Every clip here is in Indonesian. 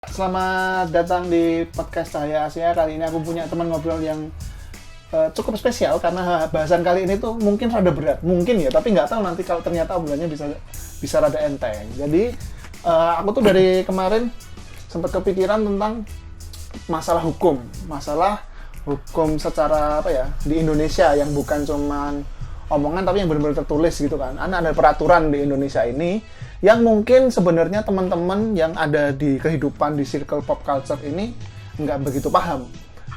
Selamat datang di podcast Cahaya Asia. Kali ini aku punya teman ngobrol yang cukup spesial karena bahasan kali ini tuh mungkin rada berat. Mungkin ya, tapi nggak tahu nanti kalau ternyata obrolannya bisa rada enteng. Jadi aku tuh dari kemarin sempat kepikiran tentang masalah hukum secara di Indonesia yang bukan cuman omongan tapi yang benar-benar tertulis gitu kan. Ada peraturan di Indonesia ini yang mungkin sebenarnya teman-teman yang ada di kehidupan di circle pop culture ini nggak begitu paham.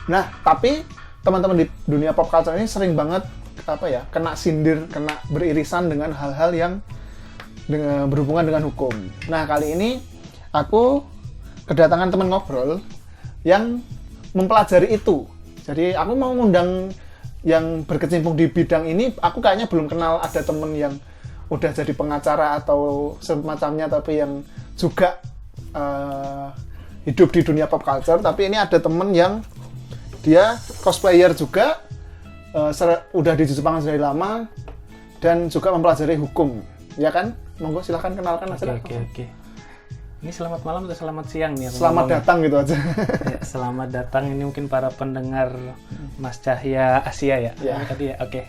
Nah, tapi teman-teman di dunia pop culture ini sering banget kena sindir, kena beririsan dengan hal-hal yang berhubungan dengan hukum. Nah, kali ini aku kedatangan teman ngobrol yang mempelajari itu. Jadi aku mau ngundang yang berkecimpung di bidang ini. Aku kayaknya belum kenal ada temen yang udah jadi pengacara atau semacamnya, tapi yang juga hidup di dunia pop culture. Tapi ini ada temen yang dia cosplayer juga, udah di Jepang dari lama dan juga mempelajari hukum, ya kan? Monggo silahkan kenalkan aja. Oke. Ini selamat malam atau selamat siang nih? Selamat datang gitu aja. Ya, selamat datang. Ini mungkin para pendengar Mas Cahaya Asia ya. Ya. Tadi ya. Oke.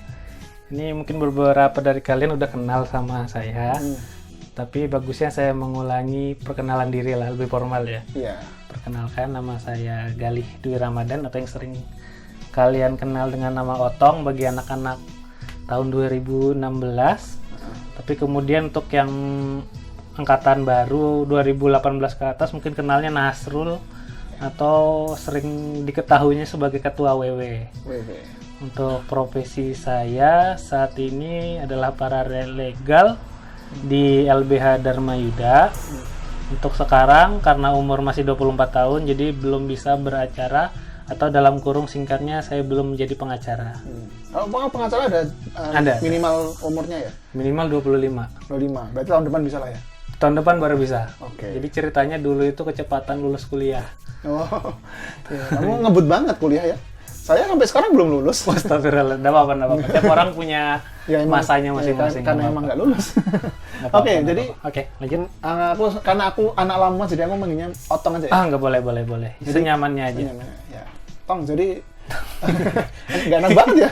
Ini mungkin beberapa dari kalian udah kenal sama saya. Tapi bagusnya saya mengulangi perkenalan diri lah, lebih formal ya. Iya. Perkenalkan, nama saya Galih Dwi Ramadan atau yang sering kalian kenal dengan nama Otong bagi anak-anak tahun 2016. Tapi kemudian untuk yang angkatan baru 2018 ke atas mungkin kenalnya Nasrul atau sering diketahuinya sebagai ketua WW. Untuk profesi saya saat ini adalah paralegal di LBH Dharma Yuda. Untuk sekarang karena umur masih 24 tahun jadi belum bisa beracara, atau dalam kurung singkatnya saya belum menjadi pengacara. Kalau pengacara ada minimal umurnya ya? Minimal 25. 25. Berarti tahun depan bisa lah ya? Tahun depan baru bisa. Oke. Jadi ceritanya dulu itu kecepatan lulus kuliah. Oh, ya, kamu ngebut banget kuliah ya? Saya sampai sekarang belum lulus. Astagfirullah, enggak apa-apa. Tiap orang punya ya, masanya masing-masing. Karena emang nggak lulus. Oke, jadi lanjut. Karena aku anak lama jadi aku manggilnya Otong aja ya? Nggak boleh. Senyamannya aja. Ya. Tong, jadi nggak enak banget ya?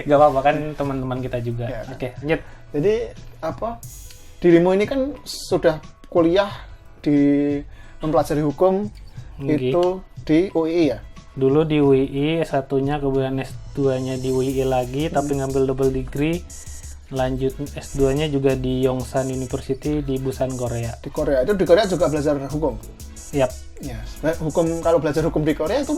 Nggak apa-apa, kan teman-teman kita juga. Ya. Oke, lanjut. Jadi dirimu ini kan sudah kuliah di mempelajari hukum itu di UII ya? Dulu di UII, S1-nya, kemudian S2-nya di UII lagi, tapi ngambil double degree. Lanjut S2-nya juga di Yongsan University di Busan, Korea. Di Korea. Itu di Korea juga belajar hukum? Yap. Ya. Kalau belajar hukum di Korea itu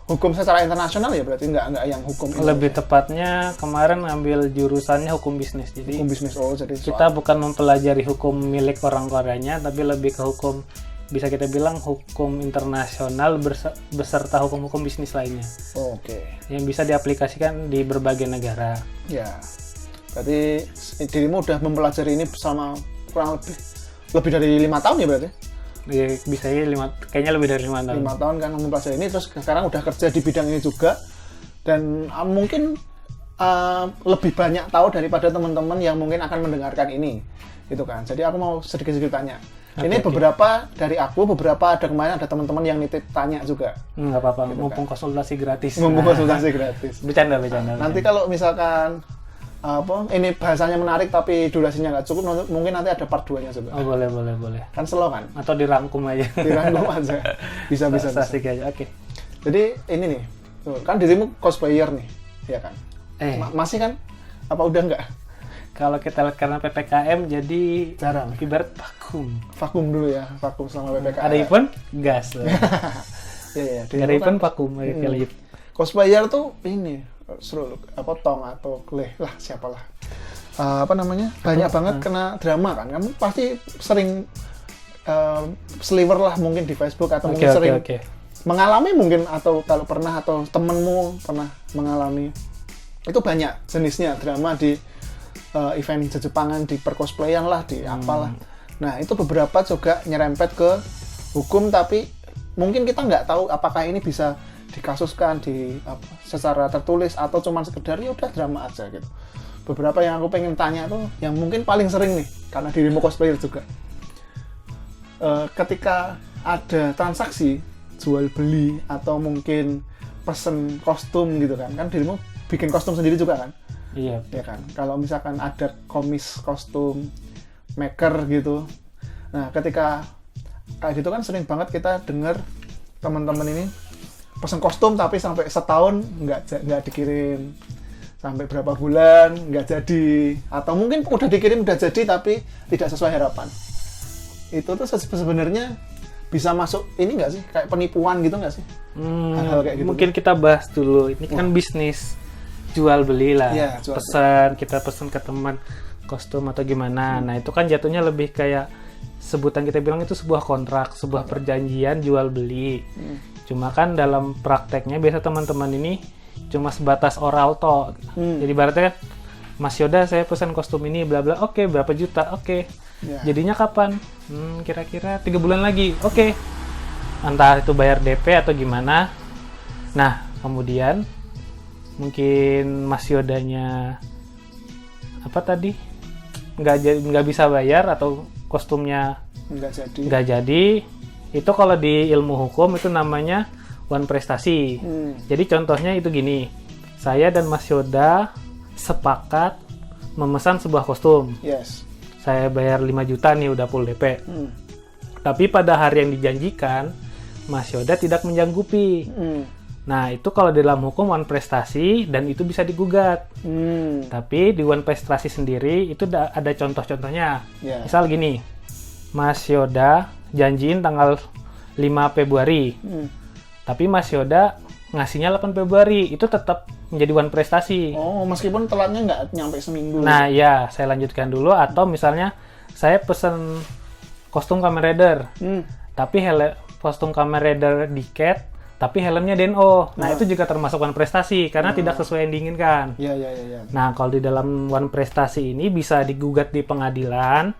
hukum secara internasional ya, berarti nggak yang hukum Indonesia. Lebih tepatnya kemarin ngambil jurusannya hukum bisnis. Jadi hukum bisnis. Jadi kita bukan mempelajari hukum milik orang Koreanya, tapi lebih ke hukum, bisa kita bilang hukum internasional beserta hukum-hukum bisnis lainnya. Oke. Yang bisa diaplikasikan di berbagai negara. Ya. Berarti dirimu udah mempelajari ini selama kurang lebih dari 5 tahun ya berarti? Bisa ya kayaknya lebih dari 5 tahun. 5 tahun kan mempelajari ini, terus sekarang udah kerja di bidang ini juga, dan mungkin lebih banyak tahu daripada teman-teman yang mungkin akan mendengarkan ini, gitu kan. Jadi aku mau sedikit-sedikit tanya. Ini beberapa dari aku, beberapa ada kemarin ada teman-teman yang nitip tanya juga. Nggak apa-apa, gitu mumpung kan. konsultasi gratis. Konsultasi gratis. Bercanda. Nanti kalau misalkan ini bahasanya menarik tapi durasinya nggak cukup, mungkin nanti ada part 2-nya juga. Oh, boleh. Kan slow kan? Atau dirangkum aja. Dirangkum aja. Bisa. Asik aja. Oke. Jadi ini nih, tuh, kan dirimu cosplayer nih, ya kan? Masih kan? Apa udah nggak? Kalau kita lihat karena PPKM jadi jarang. Ibarat vakum. Vakum dulu ya, vakum selama PPKM. Ada event, gas. Iya. Ada event vakum. Lanjut. Cosplayer tuh ini seru, Tong atau Kleh lah, siapalah. Banyak banget kena drama kan. Kamu pasti sering sliver lah mungkin di Facebook atau mungkin sering mengalami mungkin, atau kalau pernah atau temenmu pernah mengalami. Itu banyak jenisnya drama di event Jepangan, di percosplayan lah, di apalah. Nah, itu beberapa juga nyerempet ke hukum, tapi mungkin kita nggak tahu apakah ini bisa dikasuskan secara tertulis atau cuma sekedar ya udah drama aja gitu. Beberapa yang aku pengen tanya tuh yang mungkin paling sering nih, karena dirimu cosplayer juga. Ketika ada transaksi jual beli atau mungkin pesen kostum gitu kan dirimu bikin kostum sendiri juga kan? Iya. Ya kan, kalau misalkan ada komis kostum maker gitu, nah ketika kayak gitu kan sering banget kita dengar teman-teman ini pesen kostum tapi sampai setahun nggak dikirim, sampai berapa bulan nggak jadi, atau mungkin udah dikirim udah jadi tapi tidak sesuai harapan. Itu tuh sebenarnya bisa masuk ini nggak sih, kayak penipuan gitu nggak sih? Hal-hal kayak gitu. Mungkin kita bahas dulu, ini kan bisnis jual beli lah, ya, kita pesen ke teman kostum atau gimana. Nah itu kan jatuhnya lebih kayak sebutan kita bilang itu sebuah kontrak, sebuah perjanjian jual beli. Cuma kan dalam prakteknya biasa teman-teman ini cuma sebatas oral toh. Jadi ibaratnya kan, Mas Yoda saya pesan kostum ini bla bla, oke, berapa juta, oke. Jadinya kapan? Kira-kira 3 bulan lagi, oke. Entah itu bayar DP atau gimana. Nah kemudian mungkin Mas Yodanya apa tadi nggak bisa bayar atau kostumnya nggak jadi. Itu kalau di ilmu hukum itu namanya wan prestasi. Jadi contohnya itu gini, saya dan Mas Yoda sepakat memesan sebuah kostum. Saya bayar 5 juta nih udah full DP. Tapi pada hari yang dijanjikan Mas Yoda tidak menyanggupi. Nah itu kalau di dalam hukum wan prestasi dan itu bisa digugat. Tapi di wan prestasi sendiri itu ada contoh-contohnya. Misal gini, Mas Yoda janjiin tanggal 5 Februari. Tapi Mas Yoda ngasihnya 8 Februari, itu tetap menjadi wan prestasi. Oh, meskipun telatnya nggak nyampe seminggu. Nah ya, saya lanjutkan dulu. Atau misalnya saya pesen kostum Kamen Rider, tapi kostum Kamen Rider diket, tapi helmnya DNO. Nah, itu juga termasuk wan prestasi karena tidak sesuai yang diinginkan. Iya. Nah, kalau di dalam wan prestasi ini bisa digugat di pengadilan,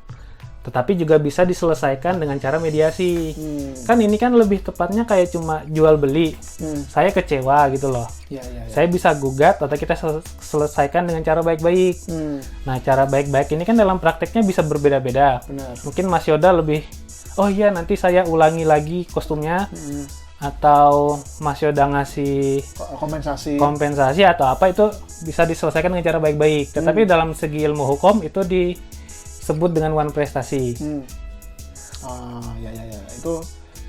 tetapi juga bisa diselesaikan dengan cara mediasi. Kan ini kan lebih tepatnya kayak cuma jual beli. Saya kecewa gitu loh. Saya bisa gugat atau kita selesaikan dengan cara baik-baik. Nah, cara baik-baik ini kan dalam prakteknya bisa berbeda-beda. Mungkin Mas Yoda lebih, oh iya nanti saya ulangi lagi kostumnya. Atau Mas Yoda ngasih kompensasi atau apa, itu bisa diselesaikan dengan cara baik-baik. Tetapi dalam segi ilmu hukum itu disebut dengan wan prestasi. Ya. Itu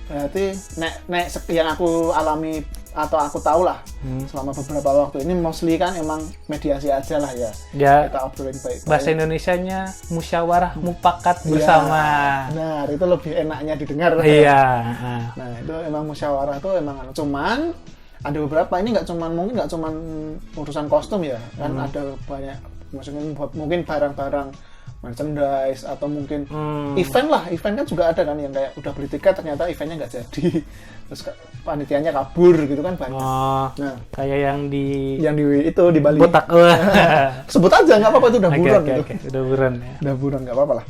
berarti nek yang aku alami atau aku tahu lah selama beberapa waktu ini mostly kan emang mediasi aja lah ya. Kita obrolin baik-baik. Bahasa Indonesianya musyawarah mufakat bersama. Benar, itu lebih enaknya didengar. Iya. Nah, itu emang musyawarah tuh emang cuman ada beberapa, ini mungkin nggak cuman urusan kostum ya. Kan ada banyak, maksudnya mungkin barang-barang merchandise atau mungkin event kan juga ada kan yang kayak udah beli tiket ternyata eventnya nggak jadi, terus panitianya kabur gitu kan banyak. Nah, kayak yang di Bali. Botak. Sebut aja nggak apa-apa, itu udah buron gitu. Udah buron ya. Udah buron nggak apa-apa lah.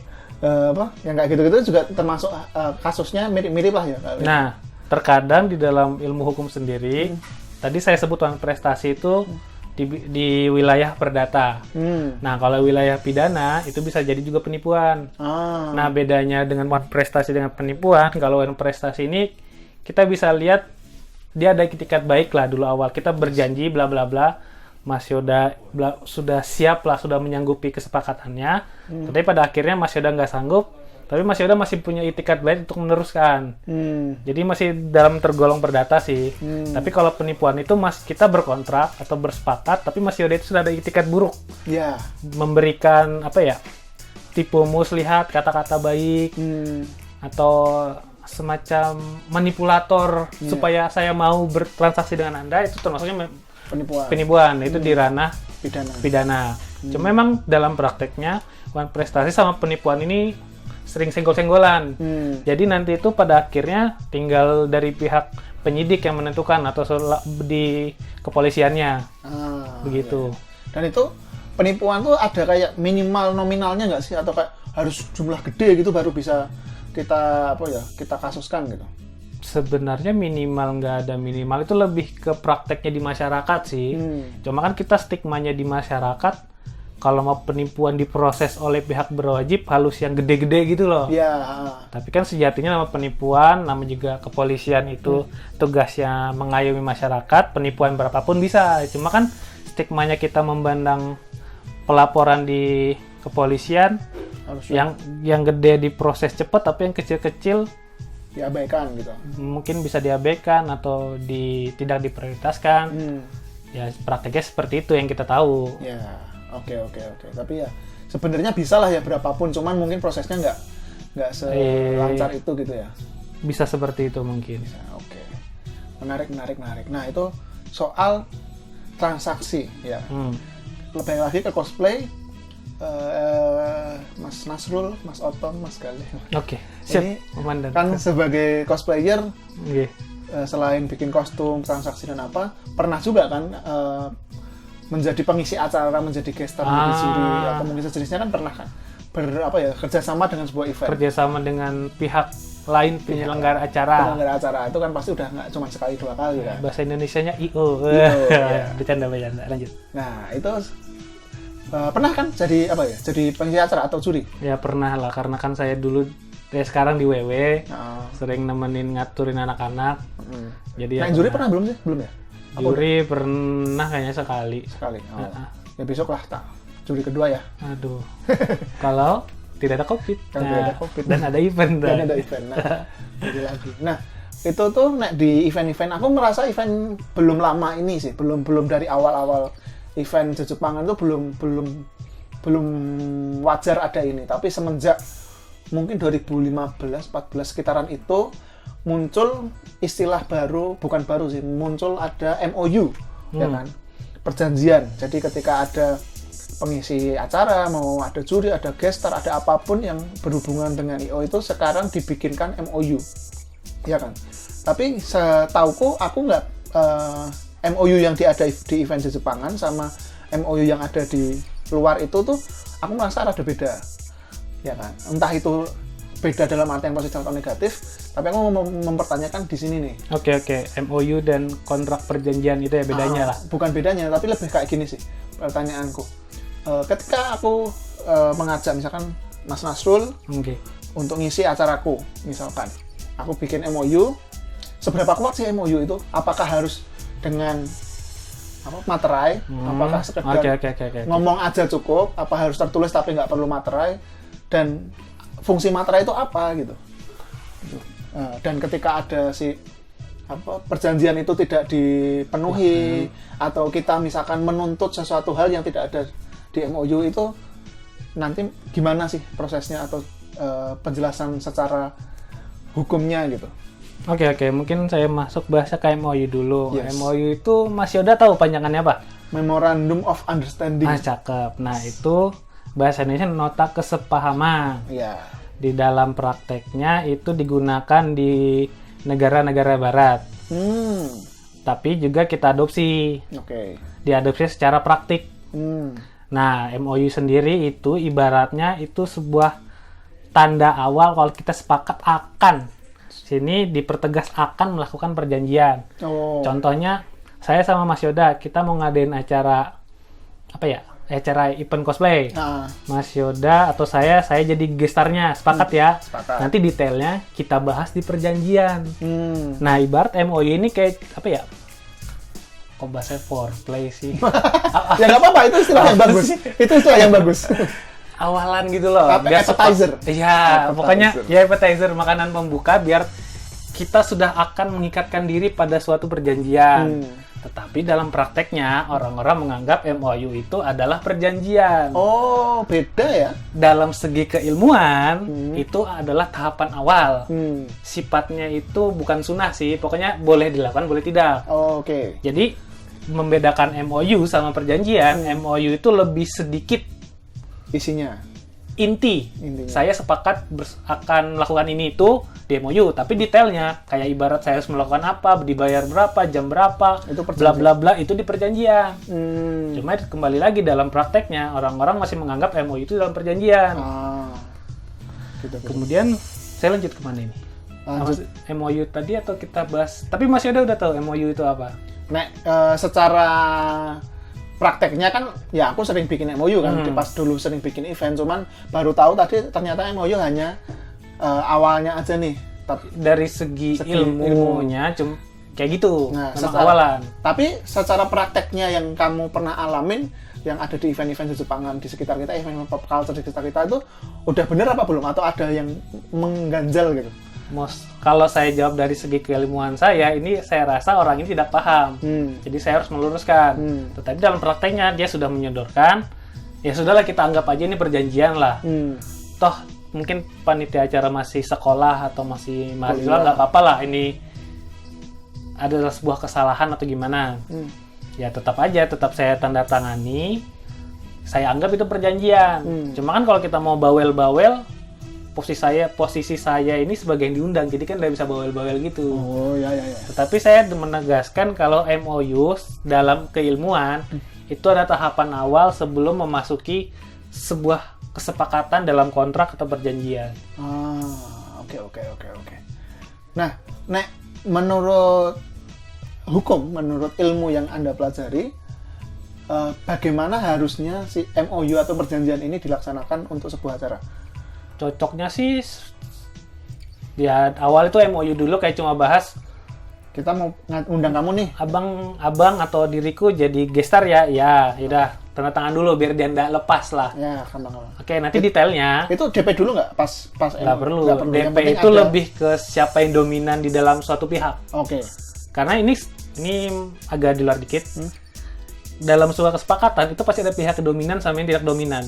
Yang kayak gitu-gitu juga termasuk kasusnya mirip-mirip lah ya. Nah, terkadang di dalam ilmu hukum sendiri, tadi saya sebut wan prestasi itu di wilayah perdata. Nah, kalau wilayah pidana itu bisa jadi juga penipuan. Nah, bedanya dengan wan prestasi dengan penipuan, kalau wan prestasi ini kita bisa lihat dia ada itikat baik lah dulu awal. Kita berjanji bla bla bla. Mas Yoda sudah siap lah, sudah menyanggupi kesepakatannya. Tapi pada akhirnya Mas Yoda nggak sanggup. Tapi Mas Yoda masih punya itikat baik untuk meneruskan. Jadi masih dalam tergolong perdata sih. Tapi kalau penipuan itu kita berkontrak atau bersepakat, tapi Mas Yoda itu sudah ada itikat buruk. Memberikan tipu muslihat, kata-kata baik, atau semacam manipulator supaya saya mau bertransaksi dengan Anda, itu termasuknya penipuan. Itu di ranah pidana. Cuma memang dalam prakteknya wan prestasi sama penipuan ini sering senggol-senggolan. Jadi nanti itu pada akhirnya tinggal dari pihak penyidik yang menentukan atau di kepolisiannya. Begitu. Ya. Dan itu penipuan tuh ada kayak minimal nominalnya nggak sih, atau kayak harus jumlah gede gitu baru bisa kita kasuskan gitu? Sebenarnya minimal nggak ada minimal, itu lebih ke prakteknya di masyarakat sih. Cuma kan kita stigmanya di masyarakat kalau mau penipuan diproses oleh pihak berwajib halus yang gede-gede gitu loh. Ya. Tapi kan sejatinya nama penipuan, nama juga kepolisian itu tugasnya mengayomi masyarakat, penipuan berapapun bisa. Cuma kan stigmanya kita memandang pelaporan di kepolisian Harusnya yang gede diproses cepat, tapi yang kecil-kecil diabaikan gitu. mungkin bisa diabaikan atau tidak diprioritaskan. Ya prakteknya seperti itu yang kita tahu. Ya, oke. Tapi ya sebenarnya bisa lah ya berapapun, cuman mungkin prosesnya nggak selancar itu gitu ya. Bisa seperti itu mungkin. Nah, oke. Menarik. Nah, itu soal transaksi ya. Lebih lagi ke cosplay, Mas Nasrul, Mas Otong, Mas Galih. Oke, siap. Ini Komandan. kan sebagai cosplayer, Oke. selain bikin kostum, transaksi dan apa, pernah juga kan menjadi pengisi acara, menjadi guest star, menjadi juri atau mungkin sejenisnya kan pernah kan kerjasama dengan sebuah event. Kerjasama dengan pihak lain penyelenggara acara. Penyelenggara acara itu kan pasti udah nggak cuma sekali dua kali kan. Bahasa Indonesianya IO. Ya. Bercanda. Lanjut. Nah itu pernah kan jadi apa ya? Jadi pengisi acara atau juri? Ya pernah lah, karena kan saya dulu sekarang di WW sering nemenin ngaturin anak-anak. Jadi nah, juri pernah belum sih? Belum ya? Juri pernah kayaknya sekali. Ya besok lah tak. Juri kedua ya. Aduh. Kalau tidak ada COVID. Tidak ada COVID. Dan ada event. Dan ada event. Nah, jadi lagi. Nah, itu tuh di event-event aku merasa event belum lama ini sih, belum dari awal-awal event Jepangan itu belum wajar ada ini. Tapi semenjak mungkin 2015-14 sekitaran itu muncul istilah baru, bukan baru sih, muncul ada MOU, ya kan? Perjanjian. Jadi ketika ada pengisi acara, mau ada juri, ada guest star, ada apapun yang berhubungan dengan IO itu sekarang dibikinkan MOU, ya kan? Tapi setauku aku nggak MOU yang ada di event Jepangan sama MOU yang ada di luar itu tuh aku merasa ada beda, ya kan? Entah itu beda dalam artian positif atau negatif, tapi aku mau mempertanyakan di sini nih. Oke. MOU dan kontrak perjanjian itu ya bedanya lah. Bukan bedanya, tapi lebih kayak gini sih pertanyaanku. Ketika aku mengajak misalkan Mas Nasrul untuk ngisi acaraku, misalkan aku bikin MOU, seberapa kuat sih MOU itu? Apakah harus dengan materai? Apakah sekedar ngomong aja cukup? Apa harus tertulis tapi nggak perlu materai? Dan fungsi materai itu apa gitu? Dan ketika ada perjanjian itu tidak dipenuhi atau kita misalkan menuntut sesuatu hal yang tidak ada di MOU itu, nanti gimana sih prosesnya atau penjelasan secara hukumnya gitu? Oke, mungkin saya masuk bahasa ke MOU dulu. Yes. MOU itu Mas Yoda tahu panjangannya apa? Memorandum of Understanding. Cakep. Nah, itu bahasa Indonesia nota kesepahaman. Iya. Di dalam prakteknya itu digunakan di negara-negara barat. Tapi juga kita adopsi. Diadopsi secara praktik. Nah, MOU sendiri itu ibaratnya itu sebuah tanda awal kalau kita sepakat akan. Sini dipertegas akan melakukan perjanjian. Contohnya, saya sama Mas Yoda, kita mau ngadain acara acara event cosplay. Mas Yoda atau saya jadi gestarnya, sepakat ya. Sepakat. Nanti detailnya kita bahas di perjanjian. Nah, ibarat MOU ini kayak kok bahasa foreplay sih? Ya nggak apa-apa, itu istilah yang bagus. Itu istilah yang bagus. Awalan gitu loh. Appetizer. Iya, pokoknya ya appetizer, makanan pembuka biar kita sudah akan mengikatkan diri pada suatu perjanjian. Tetapi dalam prakteknya orang-orang menganggap MOU itu adalah perjanjian. Oh, beda ya? Dalam segi keilmuan itu adalah tahapan awal. Sifatnya itu bukan sunnah sih, pokoknya boleh dilakukan, boleh tidak. Oke. Jadi membedakan MOU sama perjanjian, MOU itu lebih sedikit isinya. Intinya. Saya sepakat akan melakukan ini itu di MOU, tapi detailnya kayak ibarat saya harus melakukan apa, dibayar berapa, jam berapa, bla bla bla itu di perjanjian. Cuma kembali lagi dalam prakteknya orang-orang masih menganggap MOU itu dalam perjanjian. Gitu. Kemudian saya lanjut kemana ini? MOU tadi atau kita bahas? Tapi Mas Yoda udah tahu MOU itu apa? Secara prakteknya kan ya aku sering bikin MOU kan, pas dulu sering bikin event, cuman baru tahu tadi ternyata MOU hanya awalnya aja nih. Dari segi ilmunya kayak gitu, Nah, memang awalan. Tapi secara prakteknya yang kamu pernah alamin, yang ada di event-event di Jepangan di sekitar kita, event pop culture di sekitar kita itu udah bener apa belum? Atau ada yang mengganjal gitu? Kalau saya jawab dari segi keilmuan saya, ini saya rasa orang ini tidak paham. Jadi saya harus meluruskan. Tetapi dalam prakteknya dia sudah menyodorkan, ya sudahlah kita anggap aja ini perjanjian lah. Toh mungkin panitia acara masih sekolah atau masih mahasiswa, nggak apa-apa lah ini adalah sebuah kesalahan atau gimana. Ya tetap saya tanda tangani, saya anggap itu perjanjian. Cuma kan kalau kita mau bawel-bawel, posisi saya ini sebagai yang diundang, jadi kan nggak bisa bawel-bawel gitu. Oh ya. Tetapi saya menegaskan kalau MOU dalam keilmuan itu ada tahapan awal sebelum memasuki sebuah kesepakatan dalam kontrak atau perjanjian. Oke. Nah, Nek, menurut hukum, menurut ilmu yang Anda pelajari, bagaimana harusnya si MOU atau perjanjian ini dilaksanakan untuk sebuah acara? Cocoknya sih ya awal itu MOU dulu, kayak cuma bahas kita mau ngundang kamu nih, abang atau diriku jadi gestar ya udah tanda tangan dulu biar dia nggak lepas lah. Ya, gampang. Oke, nanti detailnya itu DP dulu nggak pas nggak perlu. DP itu ada... lebih ke siapa yang dominan di dalam suatu pihak. Oke. Karena ini agak di luar dikit. Dalam sebuah kesepakatan itu pasti ada pihak yang dominan sama yang tidak dominan.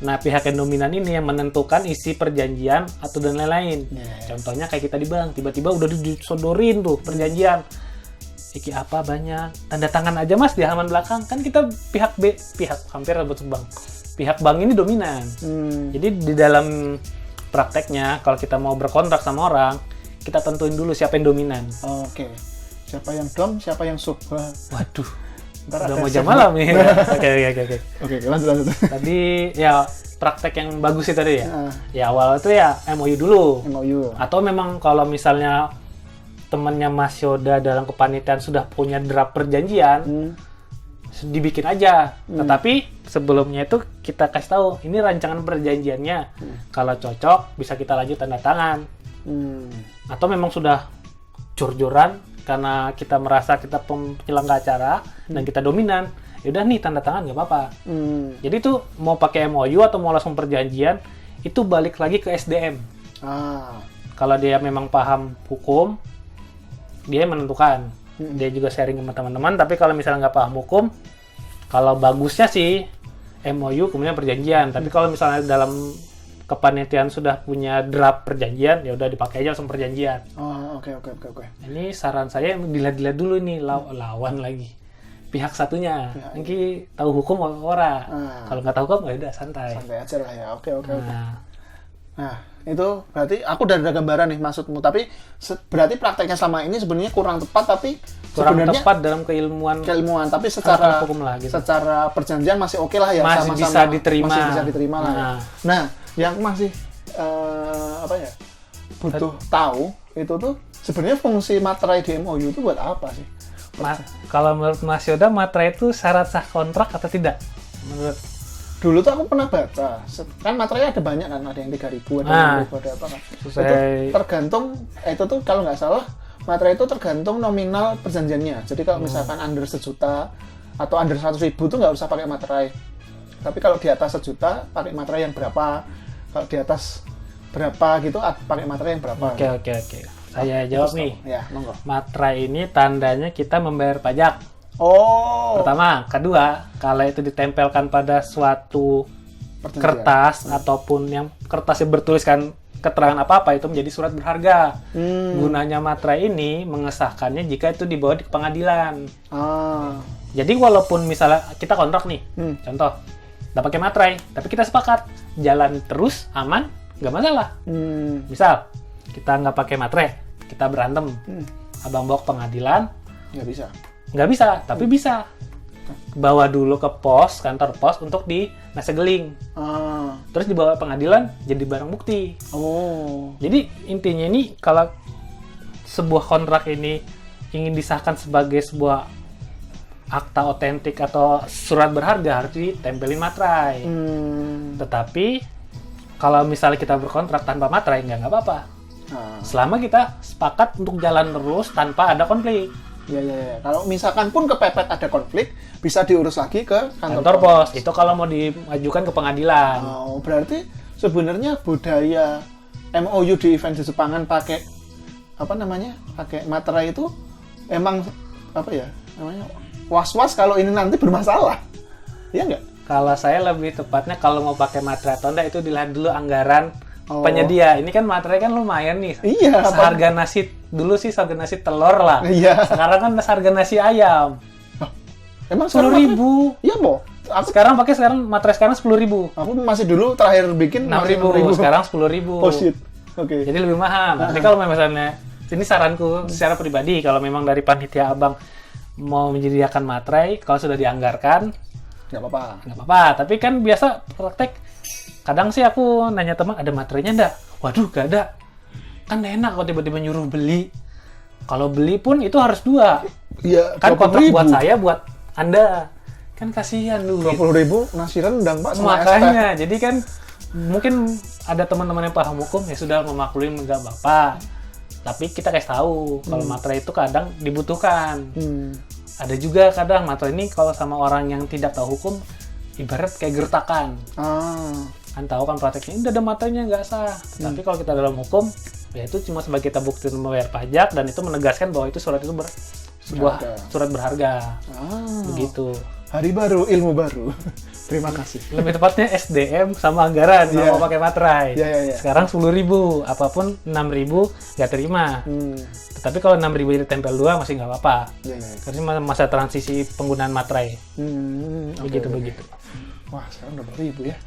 Nah, pihak yang dominan ini yang menentukan isi perjanjian atau dan lain-lain. Contohnya kayak kita di bank, tiba-tiba udah disodorin tuh perjanjian. Iki apa banyak, tanda tangan aja mas di halaman belakang. Kan kita pihak hampir rebut bank. Pihak bank ini dominan. Jadi di dalam prakteknya kalau kita mau berkontrak sama orang, kita tentuin dulu siapa yang dominan. Oke. Siapa yang dom, siapa yang sub. Waduh. Udah mau jam malam nih. Oke, lanjut. Tadi ya praktek yang bagus itu tadi ya. Ya awal itu ya MOU dulu. Atau memang kalau misalnya temannya Mas Yoda dalam kepanitiaan sudah punya draft perjanjian, dibikin aja. Tetapi sebelumnya itu kita kasih tahu ini rancangan perjanjiannya. Kalau cocok bisa kita lanjut tanda tangan. Atau memang sudah jor-joran karena kita merasa kita penyelenggara acara dan kita dominan, yaudah nih tanda tangan nggak apa-apa. Jadi tuh mau pakai MOU atau mau langsung perjanjian itu balik lagi ke SDM. Kalau dia memang paham hukum, dia menentukan. Dia juga sharing sama teman-teman. Tapi kalau misalnya nggak paham hukum, kalau bagusnya sih MOU kemudian perjanjian. Tapi kalau misalnya dalam kepanitiaan sudah punya draft perjanjian, ya udah dipakai aja langsung perjanjian. Oke. Ini saran saya dilihat dulu nih lawan lagi pihak satunya. Nanti tahu hukum atau ora. Kalau nggak tahu hukum ya udah santai aja lah ya. Oke. Nah, itu berarti aku udah ada gambaran nih maksudmu. Tapi berarti prakteknya selama ini sebenarnya kurang tepat, tapi sebenarnya tepat dalam keilmuan. Tapi secara hukum lah, gitu. Secara perjanjian masih oke lah ya, masih sama-sama bisa diterima. Masih bisa diterima lah. Ya. Nah, yang masih butuh tahu itu tuh sebenarnya fungsi materai di MOU itu buat apa sih? Kalau menurut Mas Yoda, materai itu syarat sah kontrak atau tidak? Menurut dulu tuh aku pernah baca, kan materai ada banyak kan, ada yang 3.000, ada yang 1.000, ada apa kan? Itu tergantung, itu tuh kalau nggak salah materai itu tergantung nominal perjanjiannya. Jadi kalau misalkan under 1 juta atau under 100.000 tuh nggak usah pakai materai. Tapi kalau di atas 1 juta pakai materai yang berapa? Kalau di atas berapa gitu pakai materai yang berapa? Oke. Saya jawab nih. Ya, monggo. Materai ini tandanya kita membayar pajak. Pertama, kedua, kalau itu ditempelkan pada suatu kertas ataupun yang kertas yang bertuliskan keterangan apa-apa itu menjadi surat berharga. Gunanya materai ini mengesahkannya jika itu dibawa di pengadilan. Jadi walaupun misalnya kita kontrak nih, contoh, nggak pakai materai, tapi kita sepakat jalan terus aman, nggak masalah. Misal kita nggak pakai materai, kita berantem, abang bawa ke pengadilan, nggak bisa, tapi bisa bawa dulu ke kantor pos untuk disegeling, terus dibawa ke pengadilan jadi barang bukti. Jadi intinya ini kalau sebuah kontrak ini ingin disahkan sebagai sebuah akta otentik atau surat berharga harus ditempelin materai. Tetapi kalau misalnya kita berkontrak tanpa materai nggak apa-apa. Selama kita sepakat untuk jalan terus tanpa ada konflik. Ya. Kalau misalkan pun kepepet ada konflik, bisa diurus lagi ke Kantor pos. Itu kalau mau diajukan ke pengadilan. Oh, berarti sebenarnya budaya MOU di event Jepangan pakai pakai materai itu emang namanya was-was kalau ini nanti bermasalah. Iya nggak? Kalau saya lebih tepatnya kalau mau pakai materai atau enggak itu dilihat dulu anggaran penyedia. Ini kan materai kan lumayan nih. Iya. Seharga nasi dulu sih seharga nasi telur lah. Iya. Sekarang kan harga nasi ayam. Emang 10.000. Iya, Bo. Sekarang materai sekarang 10.000. Aku masih dulu terakhir bikin 6.000. Sekarang 10.000. Oh shit. Oke. Jadi lebih mahal. Nanti kalau misalnya ini saranku secara pribadi, kalau memang dari panitia abang mau menyediakan materai, kalau sudah dianggarkan, nggak apa-apa. Tapi kan biasa praktek, kadang sih aku nanya teman, ada materainya enggak? Waduh, gak ada. Kan enak kalau tiba-tiba nyuruh beli. Kalau beli pun itu harus 2. Iya. Kan kontrak buat saya, buat Anda. Kan kasihan dulu. 20.000 nasi rendang, Pak. Makanya, jadi kan mungkin ada teman-teman yang paham hukum ya sudah memaklumi nggak apa-apa. Tapi kita kasih tahu kalau materai itu kadang dibutuhkan. Ada juga kadang materai ini kalau sama orang yang tidak tahu hukum ibarat kayak gertakan. Kan tahu kan prakteknya udah ada materainya nggak sah. Tapi kalau kita dalam hukum ya itu cuma sebagai kita bukti membayar pajak dan itu menegaskan bahwa itu surat itu sebuah surat berharga. Begitu. Hari baru, ilmu baru. Terima kasih. Lebih tepatnya SDM sama anggaran kalau mau pakai materai. Yeah. Sekarang 10.000, apapun 6.000 nggak terima. Tapi kalau 6.000 ini tempel 2 masih nggak apa-apa. Karena masa transisi penggunaan materai. Begitu. Wah, sekarang udah 2.000 ya.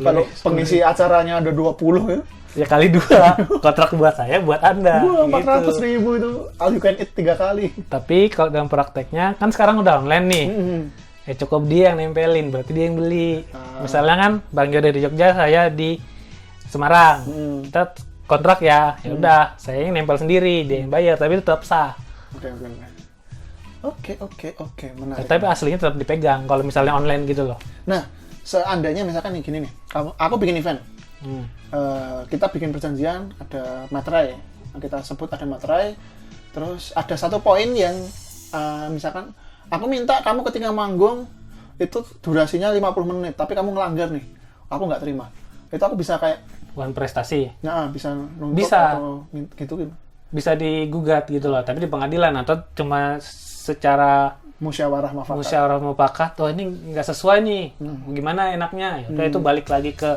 Kalau pengisi acaranya ada 20 ya. Ya kali 2. Kontrak buat saya, buat Anda. 400.000 itu all you can eat 3 kali. Tapi kalau dalam prakteknya kan sekarang udah online nih. Ya cukup dia yang nempelin, berarti dia yang beli. Misalnya kan Bang Jo dari Jogja, saya di Semarang. Kita kontrak ya udah, saya yang nempel sendiri, dia yang bayar, tapi tetap sah. Oke, menarik. Tapi aslinya tetap dipegang kalau misalnya online gitu loh. Nah, seandainya misalkan nih gini nih, aku bikin event, kita bikin perjanjian, ada materai, kita sebut ada materai, terus ada satu poin yang misalkan aku minta kamu ketika manggung itu durasinya 50 menit, tapi kamu ngelanggar nih, aku nggak terima. Itu aku bisa kayak bukan prestasi. Nah, bisa nuntut atau gitu. Bisa digugat gitu loh, tapi di pengadilan atau cuma secara musyawarah mufakat. Oh ini nggak sesuai nih, gimana enaknya? Ya itu balik lagi ke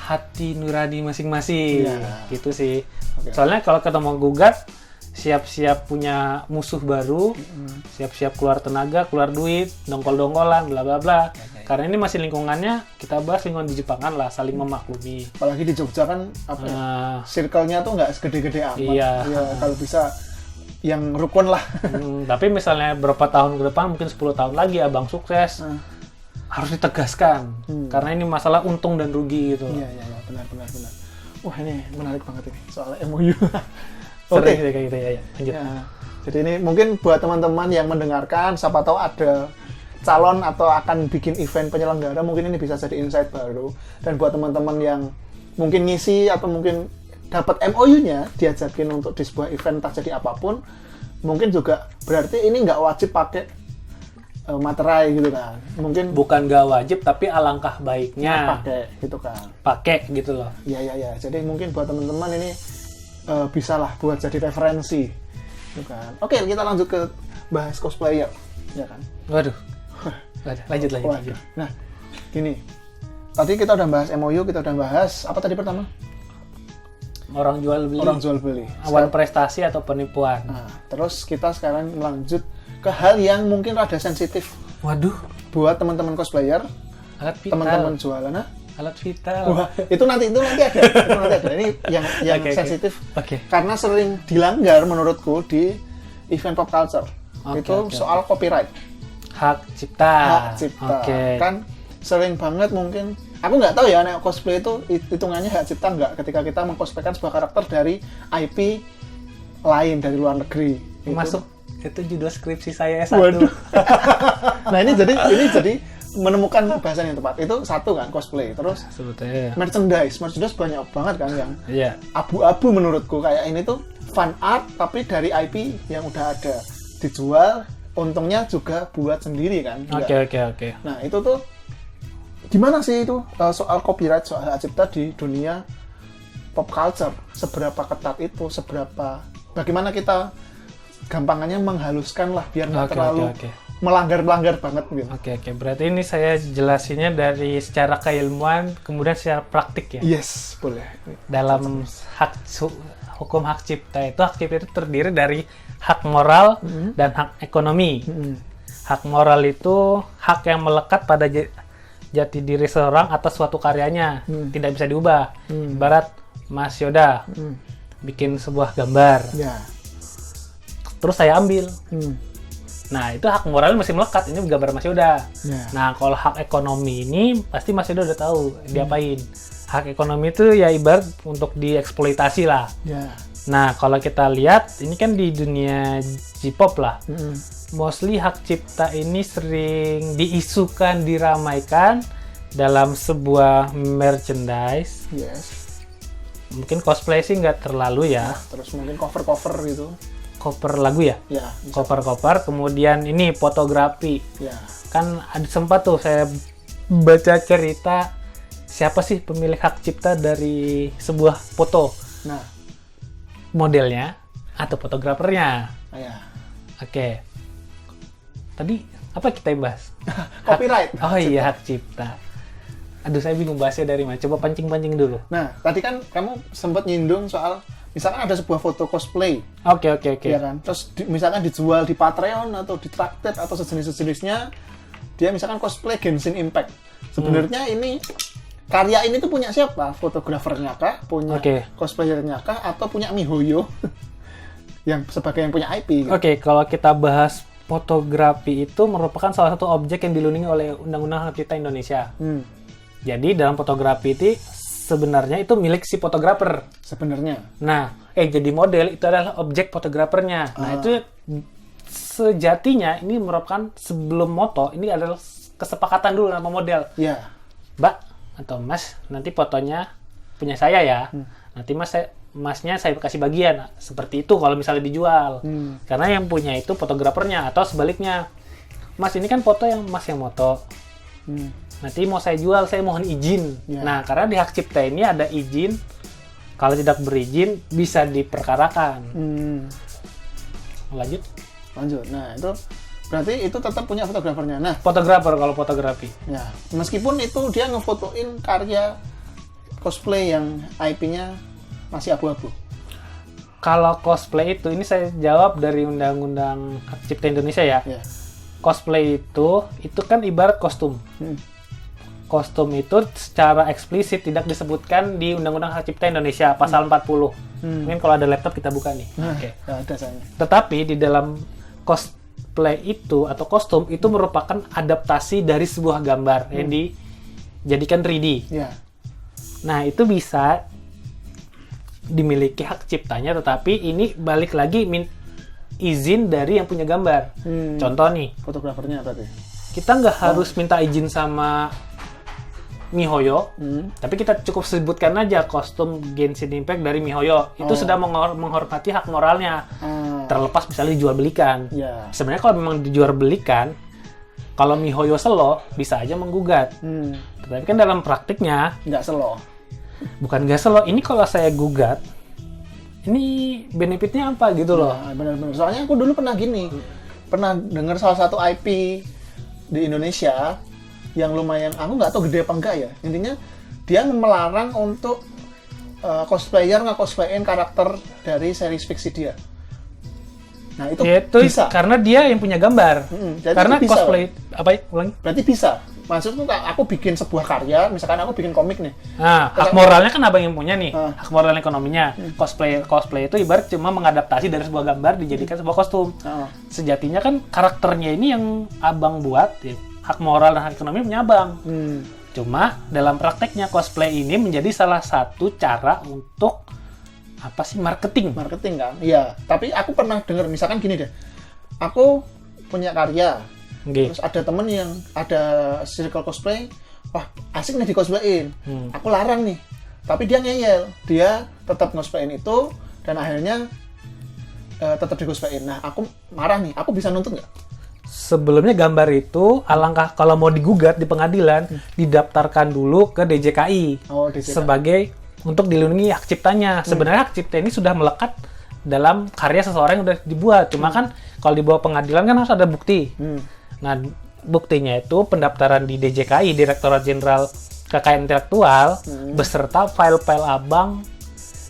hati nurani masing-masing, gitu sih. Soalnya kalau ketemu gugat, siap-siap punya musuh baru, siap-siap keluar tenaga, keluar duit, dongkol-dongkolan, bla bla bla. Karena ini masih lingkungannya, kita bahas lingkungan di Jepangan lah, saling memaklumi. Apalagi di Jogja kan circle-nya tuh nggak segede-gede amat. Iya. Kalau bisa yang rukun lah. Tapi misalnya berapa tahun ke depan, mungkin 10 tahun lagi abang sukses, harus ditegaskan. Karena ini masalah untung dan rugi gitu. Iya, benar. Wah, ini menarik banget ini soal MOU. Oke, kayak gitu ya. Lanjut. Ya, jadi ini mungkin buat teman-teman yang mendengarkan, siapa tahu ada calon atau akan bikin event penyelenggara, mungkin ini bisa jadi insight baru. Dan buat teman-teman yang mungkin ngisi atau mungkin dapat MOU-nya diajakin untuk di sebuah event entah jadi apapun, mungkin juga berarti ini nggak wajib pakai materai gitu kan. Mungkin bukan nggak wajib, tapi alangkah baiknya pakai gitu kan. Pakai gitu loh. Iya. Jadi mungkin buat teman-teman ini bisa lah buat jadi referensi, gitu kan. Oke, kita lanjut ke bahas cosplayer, ya kan? Waduh. Lanjut. Nah, gini. Tadi kita udah bahas MOU, kita udah bahas apa tadi pertama? Orang jual beli. Awan prestasi atau penipuan. Nah, terus kita sekarang lanjut ke hal yang mungkin rada sensitif. Waduh. Buat teman-teman cosplayer, teman-teman jualan, alat vital. Wah, itu nanti ada. Ini yang sensitif. Okay. Karena sering dilanggar menurutku di event pop culture. Itu soal copyright. Hak cipta. Kan sering banget mungkin, aku nggak tahu ya, cosplay itu hitungannya hak cipta nggak ketika kita mengcosplaykan sebuah karakter dari IP lain dari luar negeri. Masuk Itu judul skripsi saya S1. Waduh. Nah ini jadi menemukan bahasan yang tepat. Itu satu kan cosplay. Terus Sebetulnya. merchandise banyak banget kan yang Iya. abu-abu menurutku. Kayak ini tuh fan art tapi dari IP yang udah ada dijual, untungnya juga buat sendiri kan. Oke. Nah itu tuh gimana sih itu soal copyright, soal hak cipta di dunia pop culture? Seberapa ketat itu? Bagaimana kita gampangannya menghaluskan lah biar nggak terlalu melanggar banget gitu. Oke. Berarti ini saya jelasinnya dari secara keilmuan, kemudian secara praktik ya. Yes, boleh. Dalam hukum hak cipta itu itu terdiri dari hak moral dan hak ekonomi. Hak moral itu hak yang melekat pada jati diri seseorang atas suatu karyanya, tidak bisa diubah. Ibarat Mas Yoda bikin sebuah gambar, terus saya ambil. Nah, itu hak moral masih melekat, ini gambar Mas Yoda. Nah, kalau hak ekonomi ini pasti Mas Yoda udah tahu diapain. Hak ekonomi itu ya ibarat untuk dieksploitasi lah. Nah, kalau kita lihat, ini kan di dunia J-pop lah. Mostly hak cipta ini sering diisukan, diramaikan dalam sebuah merchandise. Mungkin cosplay sih nggak terlalu ya. Terus mungkin cover-cover gitu. Cover lagu ya? Cover-cover, kemudian ini fotografi. Kan ada sempat tuh saya baca cerita siapa sih pemilik hak cipta dari sebuah foto. Nah, modelnya atau fotografernya. Oke. Tadi apa kita yang bahas? Copyright. Iya, hak cipta. Aduh, saya bingung bahasnya dari mana. Coba pancing-pancing dulu. Nah, tadi kan kamu sempat nyinggung soal misalkan ada sebuah foto cosplay. Oke. Ya kan? Terus misalkan dijual di Patreon atau di Traktir atau sejenis-sejenisnya, dia misalkan cosplay Genshin Impact. Sebenarnya ini karya ini tuh punya siapa? Fotografernya kah? Punya cosplayernya kah? Atau punya MiHoYo yang sebagai yang punya IP? Gitu? Oke, kalau kita bahas fotografi itu merupakan salah satu objek yang dilindungi oleh Undang-Undang Hak Cipta Indonesia. Jadi dalam fotografi itu sebenarnya itu milik si fotografer. Sebenarnya. Nah, jadi model itu adalah objek fotografernya. Nah, itu sejatinya ini merupakan sebelum moto ini adalah kesepakatan dulu sama model. Mbak atau Mas, nanti fotonya punya saya ya. Nanti Masnya saya kasih bagian. Seperti itu kalau misalnya dijual. Karena yang punya itu fotografernya atau sebaliknya. Mas, ini kan foto yang Mas yang moto. Nanti mau saya jual, saya mohon izin. Nah, karena di hak cipta ini ada izin. Kalau tidak berizin, bisa diperkarakan. Lanjut. Nah, itu berarti itu tetap punya fotografernya. Nah, fotografer kalau fotografi. Ya, meskipun itu dia ngefotoin karya cosplay yang IP-nya masih abu-abu. Kalau cosplay itu, ini saya jawab dari Undang-Undang Hak Cipta Indonesia ya. Cosplay itu kan ibarat kostum. Kostum itu secara eksplisit tidak disebutkan di Undang-Undang Hak Cipta Indonesia pasal 40. Mungkin kalau ada laptop kita buka nih. Ada saya. Tetapi di dalam cosplay itu atau kostum itu merupakan adaptasi dari sebuah gambar yang dijadikan 3D. Nah, itu bisa dimiliki hak ciptanya, tetapi ini balik lagi izin dari yang punya gambar. Contoh nih, fotografernya berarti. Kita nggak harus minta izin sama MiHoYo, tapi kita cukup sebutkan aja kostum Genshin Impact dari MiHoYo. Itu sudah menghormati hak moralnya. Terlepas misalnya dijual belikan. Sebenarnya kalau memang dijual belikan, kalau MiHoYo selo, bisa aja menggugat. Tapi kan dalam praktiknya nggak selo. Bukan nggak selo, ini kalau saya gugat, ini benefitnya apa gitu loh. Benar-benar. Soalnya aku dulu pernah dengar salah satu IP di Indonesia yang lumayan, aku nggak tahu gede apa enggak ya. Intinya dia melarang untuk cosplayer nge-cosplayin karakter dari series fiksi dia. Nah itu bisa. Karena dia yang punya gambar. Karena bisa, cosplay apa? Ulangi. Berarti bisa. Maksudku aku bikin sebuah karya, misalkan aku bikin komik nih. Nah, hak moralnya kan abang yang punya nih. Hak moral ekonominya. Cosplay itu ibarat cuma mengadaptasi dari sebuah gambar dijadikan sebuah kostum. Sejatinya kan karakternya ini yang abang buat, ya, hak moral dan hak ekonomi punya abang. Cuma dalam prakteknya cosplay ini menjadi salah satu cara untuk marketing kan? Iya. Tapi aku pernah dengar misalkan gini deh. aku punya karya, Nggih. terus ada temen yang ada circle cosplay, wah asik nih di cosplayin, aku larang nih, tapi dia ngeyel, dia tetap cosplayin itu dan akhirnya tetap di cosplayin. Nah aku marah nih, aku bisa nuntut nggak? Sebelumnya gambar itu alangkah kalau mau digugat di pengadilan didaftarkan dulu ke DJKI Oh, DJKI. sebagai untuk dilindungi hak ciptanya. Sebenarnya hak cipta ini sudah melekat dalam karya seseorang yang udah dibuat. Cuma kan kalau dibawa pengadilan kan harus ada bukti. Nah, buktinya itu pendaftaran di DJKI, Direktorat Jenderal Kekayaan Intelektual, beserta file-file abang,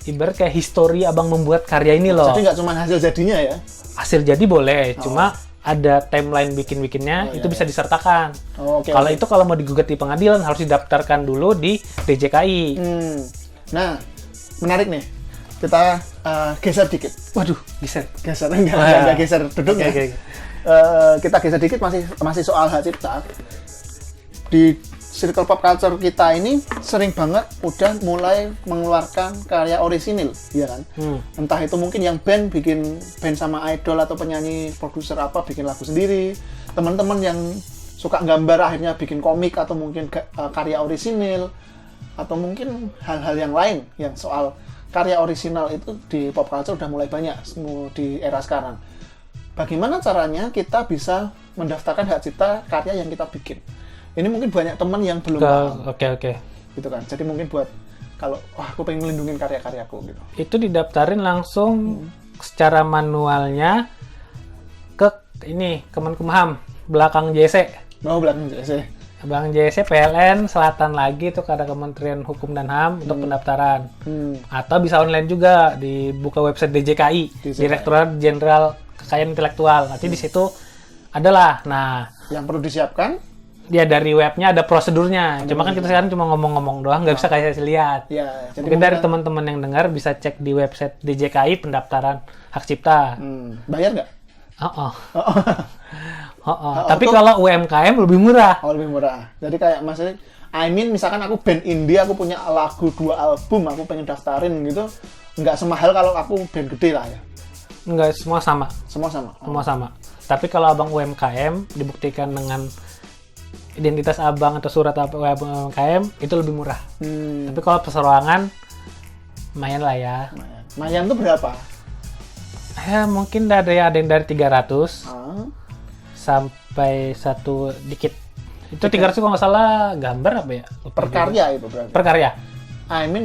ibarat kayak histori abang membuat karya ini loh. Jadi nggak cuma hasil jadinya ya? Hasil jadi boleh, cuma ada timeline bikin-bikinnya, itu bisa disertakan. Kalau itu kalau mau digugat di pengadilan harus didaftarkan dulu di DJKI. Nah, menarik nih. Kita geser dikit. Waduh, geser. Geser enggak geser duduk ya. Oke. Kita geser dikit masih soal hak cipta. Di circle pop culture kita ini sering banget udah mulai mengeluarkan karya orisinil, ya kan? Entah itu mungkin yang bikin band sama idol atau penyanyi produser apa bikin lagu sendiri, teman-teman yang suka gambar akhirnya bikin komik atau mungkin karya orisinil, atau mungkin hal-hal yang lain yang soal karya orisinal itu di pop culture udah mulai banyak di era sekarang. Bagaimana caranya kita bisa mendaftarkan hak cipta karya yang kita bikin? Ini mungkin banyak teman yang belum paham. Oke. Gitu kan. Jadi mungkin buat kalau aku pengen melindungi karya-karyaku gitu. Itu didaftarin langsung secara manualnya ke ini Kemenkumham, belakang JC. Oh, belakang JC. Belakang JC PLN selatan lagi itu ada Kementerian Hukum dan HAM untuk pendaftaran. Atau bisa online juga dibuka website DJKI, Direktorat Jenderal Kekayaan Intelektual. Nanti di situ adalah. Nah, yang perlu disiapkan dia dari webnya ada prosedurnya. Cuma kan kita sekarang cuma ngomong-ngomong doang, nggak bisa kasih lihat. Ya, jadi mungkin dari teman-teman yang dengar bisa cek di website DJKI pendaftaran hak cipta. Bayar nggak? Tapi kalau UMKM lebih murah. Oh, lebih murah. Jadi kayak maksudnya, misalkan aku band indie, aku punya lagu 2 album, aku pengen daftarin gitu, nggak semahal kalau aku band gede lah ya. Enggak, semua sama. Semua sama. Semua sama. Tapi kalau abang UMKM dibuktikan dengan identitas abang atau surat UMKM itu lebih murah. Tapi kalau perseroangan lumayan lah ya. Lumayan tuh berapa? Ya mungkin ada yang dari 300 sampai satu dikit. Itu 300 kalau nggak salah gambar apa ya? Per karya itu berarti. Per karya.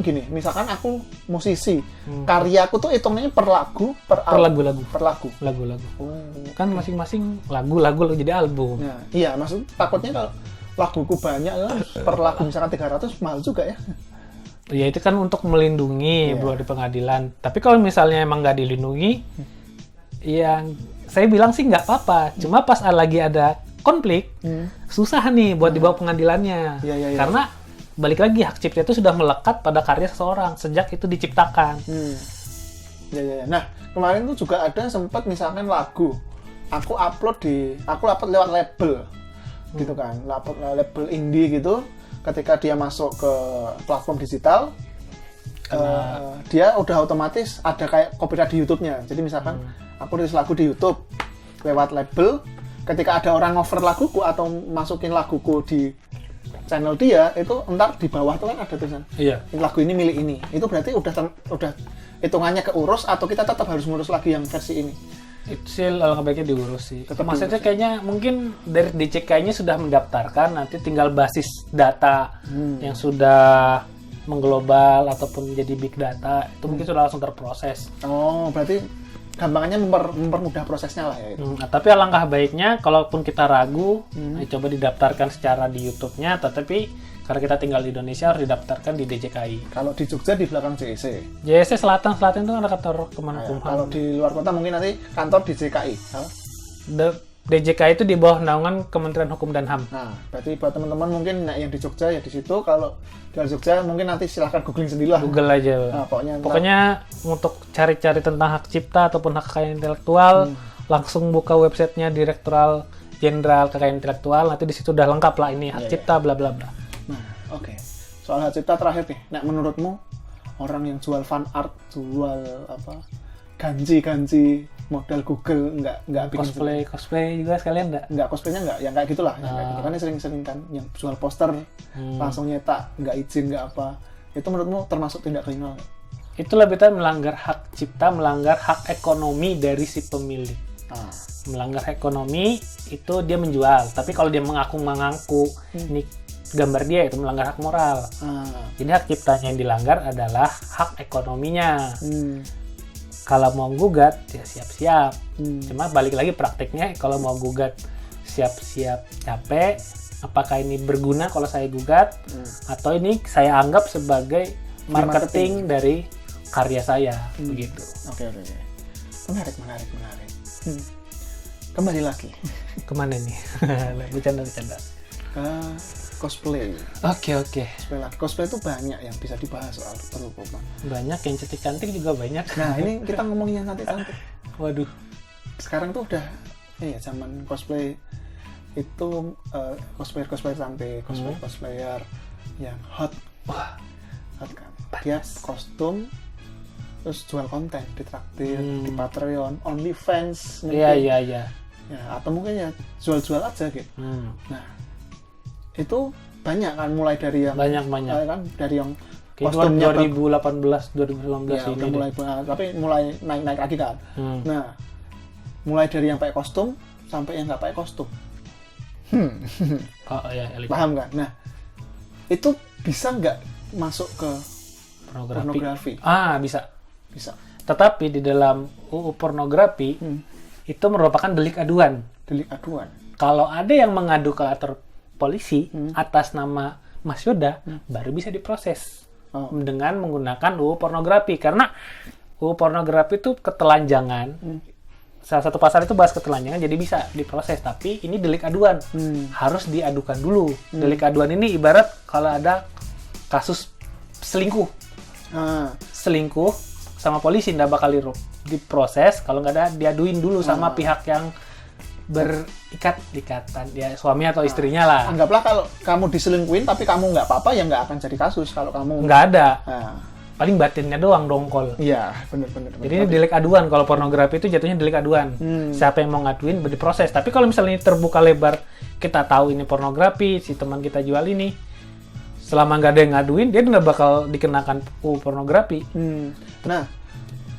Gini, misalkan aku musisi, karyaku tuh hitungannya per lagu, per lagu-lagu. Per lagu. Lagu-lagu. Kan masing-masing lagu-lagu jadi album. Nah, iya, maksud takutnya kalau laguku banyak per lagu misalkan 300 mahal juga ya. Ya itu kan untuk melindungi buat di pengadilan. Tapi kalau misalnya emang nggak dilindungi, ya saya bilang sih nggak apa-apa. Cuma pas lagi ada konflik, susah nih buat dibawa pengadilannya. Iya. Karena balik lagi hak cipta itu sudah melekat pada karya seseorang sejak itu diciptakan. Ya. Nah, kemarin tuh juga ada sempat misalkan lagu, aku upload lewat label, gitu kan, label indie gitu. Ketika dia masuk ke platform digital, dia udah otomatis ada kayak copyright di YouTube-nya. Jadi misalkan aku rilis lagu di YouTube lewat label, ketika ada orang cover laguku atau masukin laguku di channel dia, itu entar di bawah tuh kan ada tulisan. Iya. Lagu ini milik ini. Itu berarti udah hitungannya keurus atau kita tetap harus ngurus lagi yang versi ini? Itu sih alangkah baiknya diurus sih. diurus. Maksudnya kayaknya mungkin dari DJKI-nya sudah mendaftarkan, nanti tinggal basis data yang sudah mengglobal ataupun jadi big data itu mungkin sudah langsung terproses. Oh, berarti gampangnya mempermudah prosesnya lah ya itu. Tapi alangkah baiknya kalaupun kita ragu, coba didaftarkan secara di YouTube-nya, tetapi karena kita tinggal di Indonesia harus didaftarkan di DJKI. Kalau di Jogja di belakang JC. JC selatan itu ada kantor Kemenkumham. Kalau di luar kota mungkin nanti kantor di DJKI. DJKI itu di bawah naungan Kementerian Hukum dan HAM. Nah, berarti buat teman-teman mungkin yang di Jogja ya di situ. Kalau di Jogja mungkin nanti silahkan googling sendirilah. Google aja. Nah, pokoknya untuk cari-cari tentang hak cipta ataupun hak kekayaan intelektual, langsung buka websitenya Direktorat Jenderal Kekayaan Intelektual. Nanti di situ udah lengkap lah ini hak cipta bla bla bla. Nah, oke. Soal hak cipta terakhir nih. Nah, menurutmu orang yang jual fan art, jual ganti modal Google, nggak bikin cosplay juga sekalian nggak cosplaynya nggak, yang kayak gitulah, yang kayak gitu kan sering-sering kan, yang jual poster langsung nyetak, nggak izin nggak apa, itu menurutmu termasuk tindak kriminal? Itu lebih tepatnya melanggar hak cipta, melanggar hak ekonomi dari si pemilik. Melanggar ekonomi itu dia menjual, tapi kalau dia mengaku ini gambar dia, itu melanggar hak moral. Jadi hak ciptanya yang dilanggar adalah hak ekonominya. Kalau mau gugat ya siap-siap. Cuma balik lagi praktiknya, kalau mau gugat siap-siap capek. Apakah ini berguna kalau saya gugat atau ini saya anggap sebagai marketing dari karya saya, begitu. Oke. Menarik. Kembali lagi. Kemana nih? Bercanda. Cosplay. Oke. Cosplay itu banyak yang bisa dibahas soal perhukuman. Banyak, yang cantik-cantik juga banyak. Nah, ini kita ngomongin yang cantik-cantik. Waduh. Sekarang tuh udah zaman cosplay itu cosplayer cantik, cosplayer yang hot. Wah, hot kan. Dia kostum terus jual konten di Traktir, di Patreon, OnlyFans mungkin. Iya. Ya, atau mungkin ya jual-jual aja gitu. Nah, itu banyak kan, mulai dari yang banyak kan, dari yang kostumnya 2018 2019 ya, ini udah tapi mulai naik lagi kan. Nah, mulai dari yang pakai kostum sampai yang nggak pakai kostum. Paham kan? Nah, itu bisa nggak masuk ke pornografi? Bisa. Tetapi di dalam UU pornografi itu merupakan delik aduan. Kalau ada yang mengadu ke kantor polisi atas nama Mas Yoda, baru bisa diproses dengan menggunakan UU pornografi. Karena UU pornografi itu ketelanjangan. Salah satu pasal itu bahas ketelanjangan, jadi bisa diproses. Tapi ini delik aduan, harus diadukan dulu. Delik aduan ini ibarat kalau ada kasus selingkuh. Selingkuh sama polisi nggak bakal diproses kalau nggak ada diaduin dulu sama pihak yang ikatan ya, suami atau istrinya lah. Anggaplah kalau kamu diselingkuhin tapi kamu nggak apa-apa, ya nggak akan jadi kasus kalau kamu nggak ada. Paling batinnya doang dongkol. Iya, benar. Jadi ini delik aduan. Kalau pornografi itu jatuhnya delik aduan. Siapa yang mau ngaduin diproses. Tapi kalau misalnya ini terbuka lebar, kita tahu ini pornografi, si teman kita jual ini, selama nggak ada yang ngaduin, dia nggak bakal dikenakan pornografi. Nah,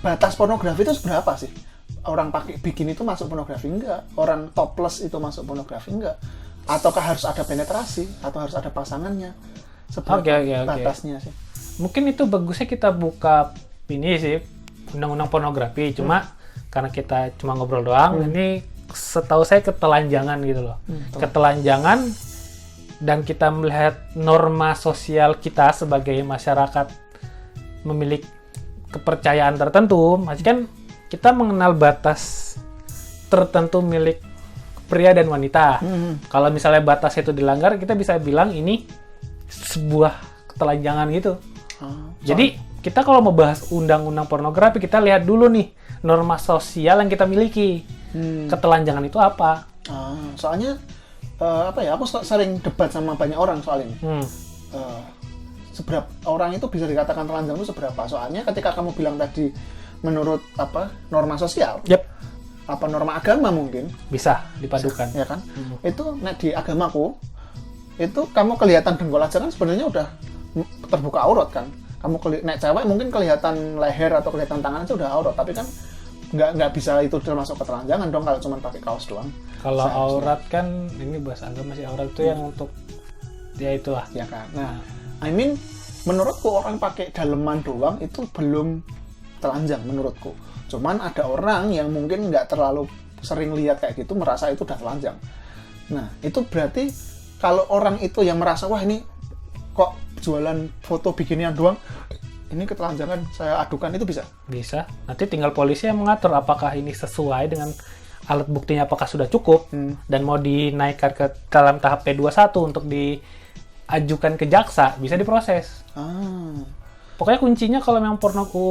batas pornografi itu seberapa sih? Orang pakai bikini itu masuk pornografi enggak? Orang topless itu masuk pornografi enggak? Ataukah harus ada penetrasi? Atau harus ada pasangannya? Seberapa batasnya sih? Mungkin itu bagusnya kita buka ini sih, undang-undang pornografi. Cuma karena kita cuma ngobrol doang, ini setahu saya ketelanjangan gitu loh. Ketelanjangan, dan kita melihat norma sosial kita sebagai masyarakat memiliki kepercayaan tertentu, masih kan kita mengenal batas tertentu milik pria dan wanita. Kalau misalnya batas itu dilanggar, kita bisa bilang ini sebuah ketelanjangan gitu. Jadi kita kalau mau bahas undang-undang pornografi, kita lihat dulu nih norma sosial yang kita miliki. Ketelanjangan itu apa? Soalnya aku sering debat sama banyak orang soal ini. Seberapa orang itu bisa dikatakan telanjang itu seberapa? Soalnya ketika kamu bilang tadi menurut norma sosial, norma agama mungkin bisa dipadukan, ya kan? Itu di agamaku itu kamu kelihatan dengkul aja kan sebenarnya udah terbuka aurat kan. Kamu nek cewek mungkin kelihatan leher atau kelihatan tangan itu udah aurat, tapi kan nggak bisa itu termasuk ketelanjangan dong kalau cuma pakai kaos doang. Kalau aurat kan ini bahasa agama sih, aurat itu yang untuk ya itulah ya kan. Nah, menurutku orang pakai daleman doang itu belum telanjang menurutku. Cuman ada orang yang mungkin nggak terlalu sering lihat kayak gitu merasa itu udah telanjang. Nah, itu berarti kalau orang itu yang merasa wah ini kok jualan foto bikinian doang, ini ketelanjangan, saya adukan, itu bisa? Bisa. Nanti tinggal polisi yang mengatur apakah ini sesuai dengan alat buktinya, apakah sudah cukup dan mau dinaikkan ke dalam tahap P21 untuk diajukan ke jaksa, bisa diproses. Pokoknya kuncinya kalau memang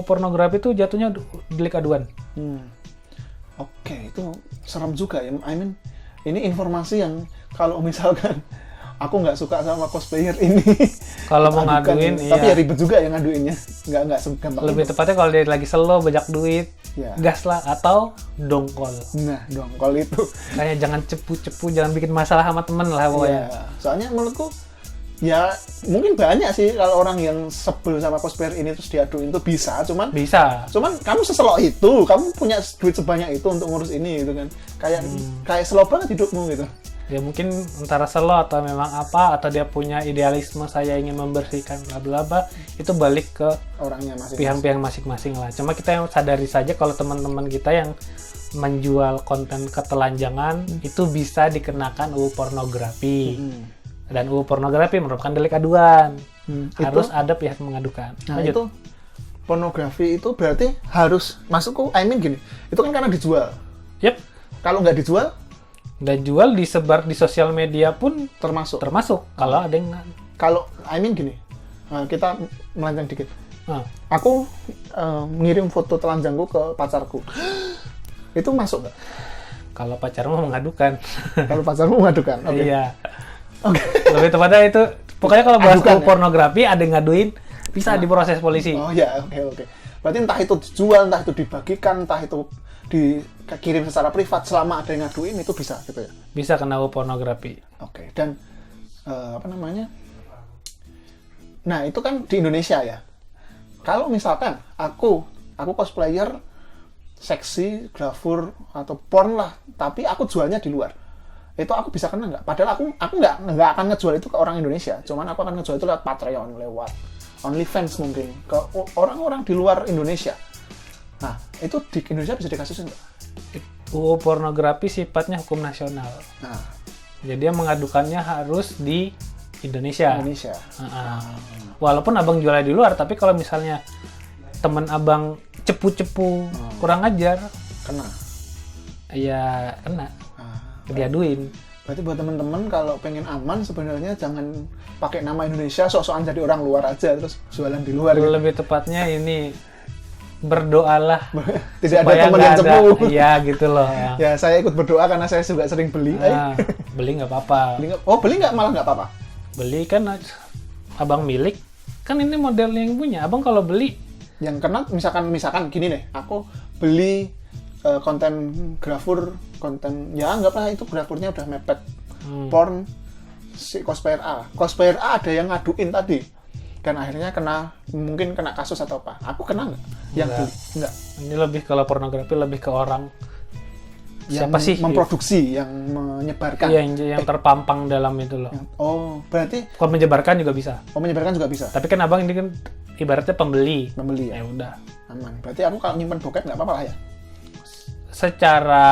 pornografi itu jatuhnya delik aduan. Oke, itu serem juga ya. Ini informasi yang kalau misalkan aku nggak suka sama cosplayer ini, kalau mau ngaduin, tapi ya ribet juga ya ngaduinnya. Nggak segampang. Lebih tepatnya kalau dia lagi slow, banyak duit, Ya. gas lah atau dongkol. Nah, dongkol itu. Kayak jangan cepu-cepu, jangan bikin masalah sama temen lah pokoknya. Ya, soalnya menurutku ya mungkin banyak sih kalau orang yang sebel sama cosplayer ini terus diaduin itu bisa, cuman kamu seselok itu, kamu punya duit sebanyak itu untuk ngurus ini gitu kan. Kayak slow banget hidupmu gitu. Ya mungkin antara selo atau memang apa, atau dia punya idealisme saya ingin membersihkan bla bla bla, itu balik ke orangnya masing-masing. Pihak-pihak masing-masing lah. Cuma kita yang sadari saja kalau teman-teman kita yang menjual konten ketelanjangan itu bisa dikenakan UU pornografi. Dan UU pornografi merupakan delik aduan. Harus ada pihak mengadukan. Nah, itu pornografi itu berarti harus masuk ke, gini, itu kan karena dijual. Yep. Kalau nggak dijual, jual disebar di sosial media pun termasuk. Kalau ada yang kalau gini, kita melenceng dikit. Aku ngirim foto telanjangku ke pacarku. Itu masuk nggak? Kalau pacarmu mengadukan. Kalau pacarmu mengadukan, oke. Iya. Oke. Lebih tepatnya itu. Pokoknya kalau bahas pornografi ada yang ngaduin, bisa diproses polisi. Oh ya, oke. Berarti entah itu dijual, entah itu dibagikan, entah itu dikirim secara privat, selama ada yang ngaduin itu bisa gitu ya? Bisa kena pornografi. Oke. Dan nah itu kan di Indonesia ya. Kalau misalkan aku cosplayer seksi, gravur atau porn lah, tapi aku jualnya di luar, itu aku bisa kena nggak? Padahal aku nggak akan ngejual itu ke orang Indonesia, cuman aku akan ngejual itu lewat Patreon, lewat OnlyFans mungkin ke orang-orang di luar Indonesia. Nah, itu di Indonesia bisa dikasusin nggak? UU pornografi sifatnya hukum nasional. Nah, jadi yang mengadukannya harus di Indonesia. Walaupun abang jualnya di luar, tapi kalau misalnya teman abang cepu-cepu kurang ajar, kena. Ya kena. Diaduin. Berarti buat teman-teman kalau pengen aman sebenarnya jangan pakai nama Indonesia, sok-sokan jadi orang luar aja terus jualan di luar. Lebih tepatnya ini berdoalah tidak ada teman yang cepu. Iya gitu loh. Ya saya ikut berdoa karena saya juga sering beli. Beli nggak apa-apa. Beli nggak, malah nggak apa-apa. Beli kan abang milik, kan ini modelnya yang punya. Abang kalau beli yang kena misalkan gini deh, aku beli konten gravur, konten ya anggaplah itu gravurnya udah mepet porn si cosplayer A ada yang ngaduin tadi dan akhirnya mungkin kena kasus atau apa, aku kena nggak? Yang beli nggak? Ini lebih kalau pornografi lebih ke orang yang siapa sih memproduksi, yang menyebarkan, yang terpampang dalam itu loh. Berarti kalau menyebarkan juga bisa. Menyebarkan juga bisa. Tapi kan abang ini kan ibaratnya pembeli ya. Udah aman. Berarti aku kalau nyimpen bokep nggak apa-apa lah ya? Secara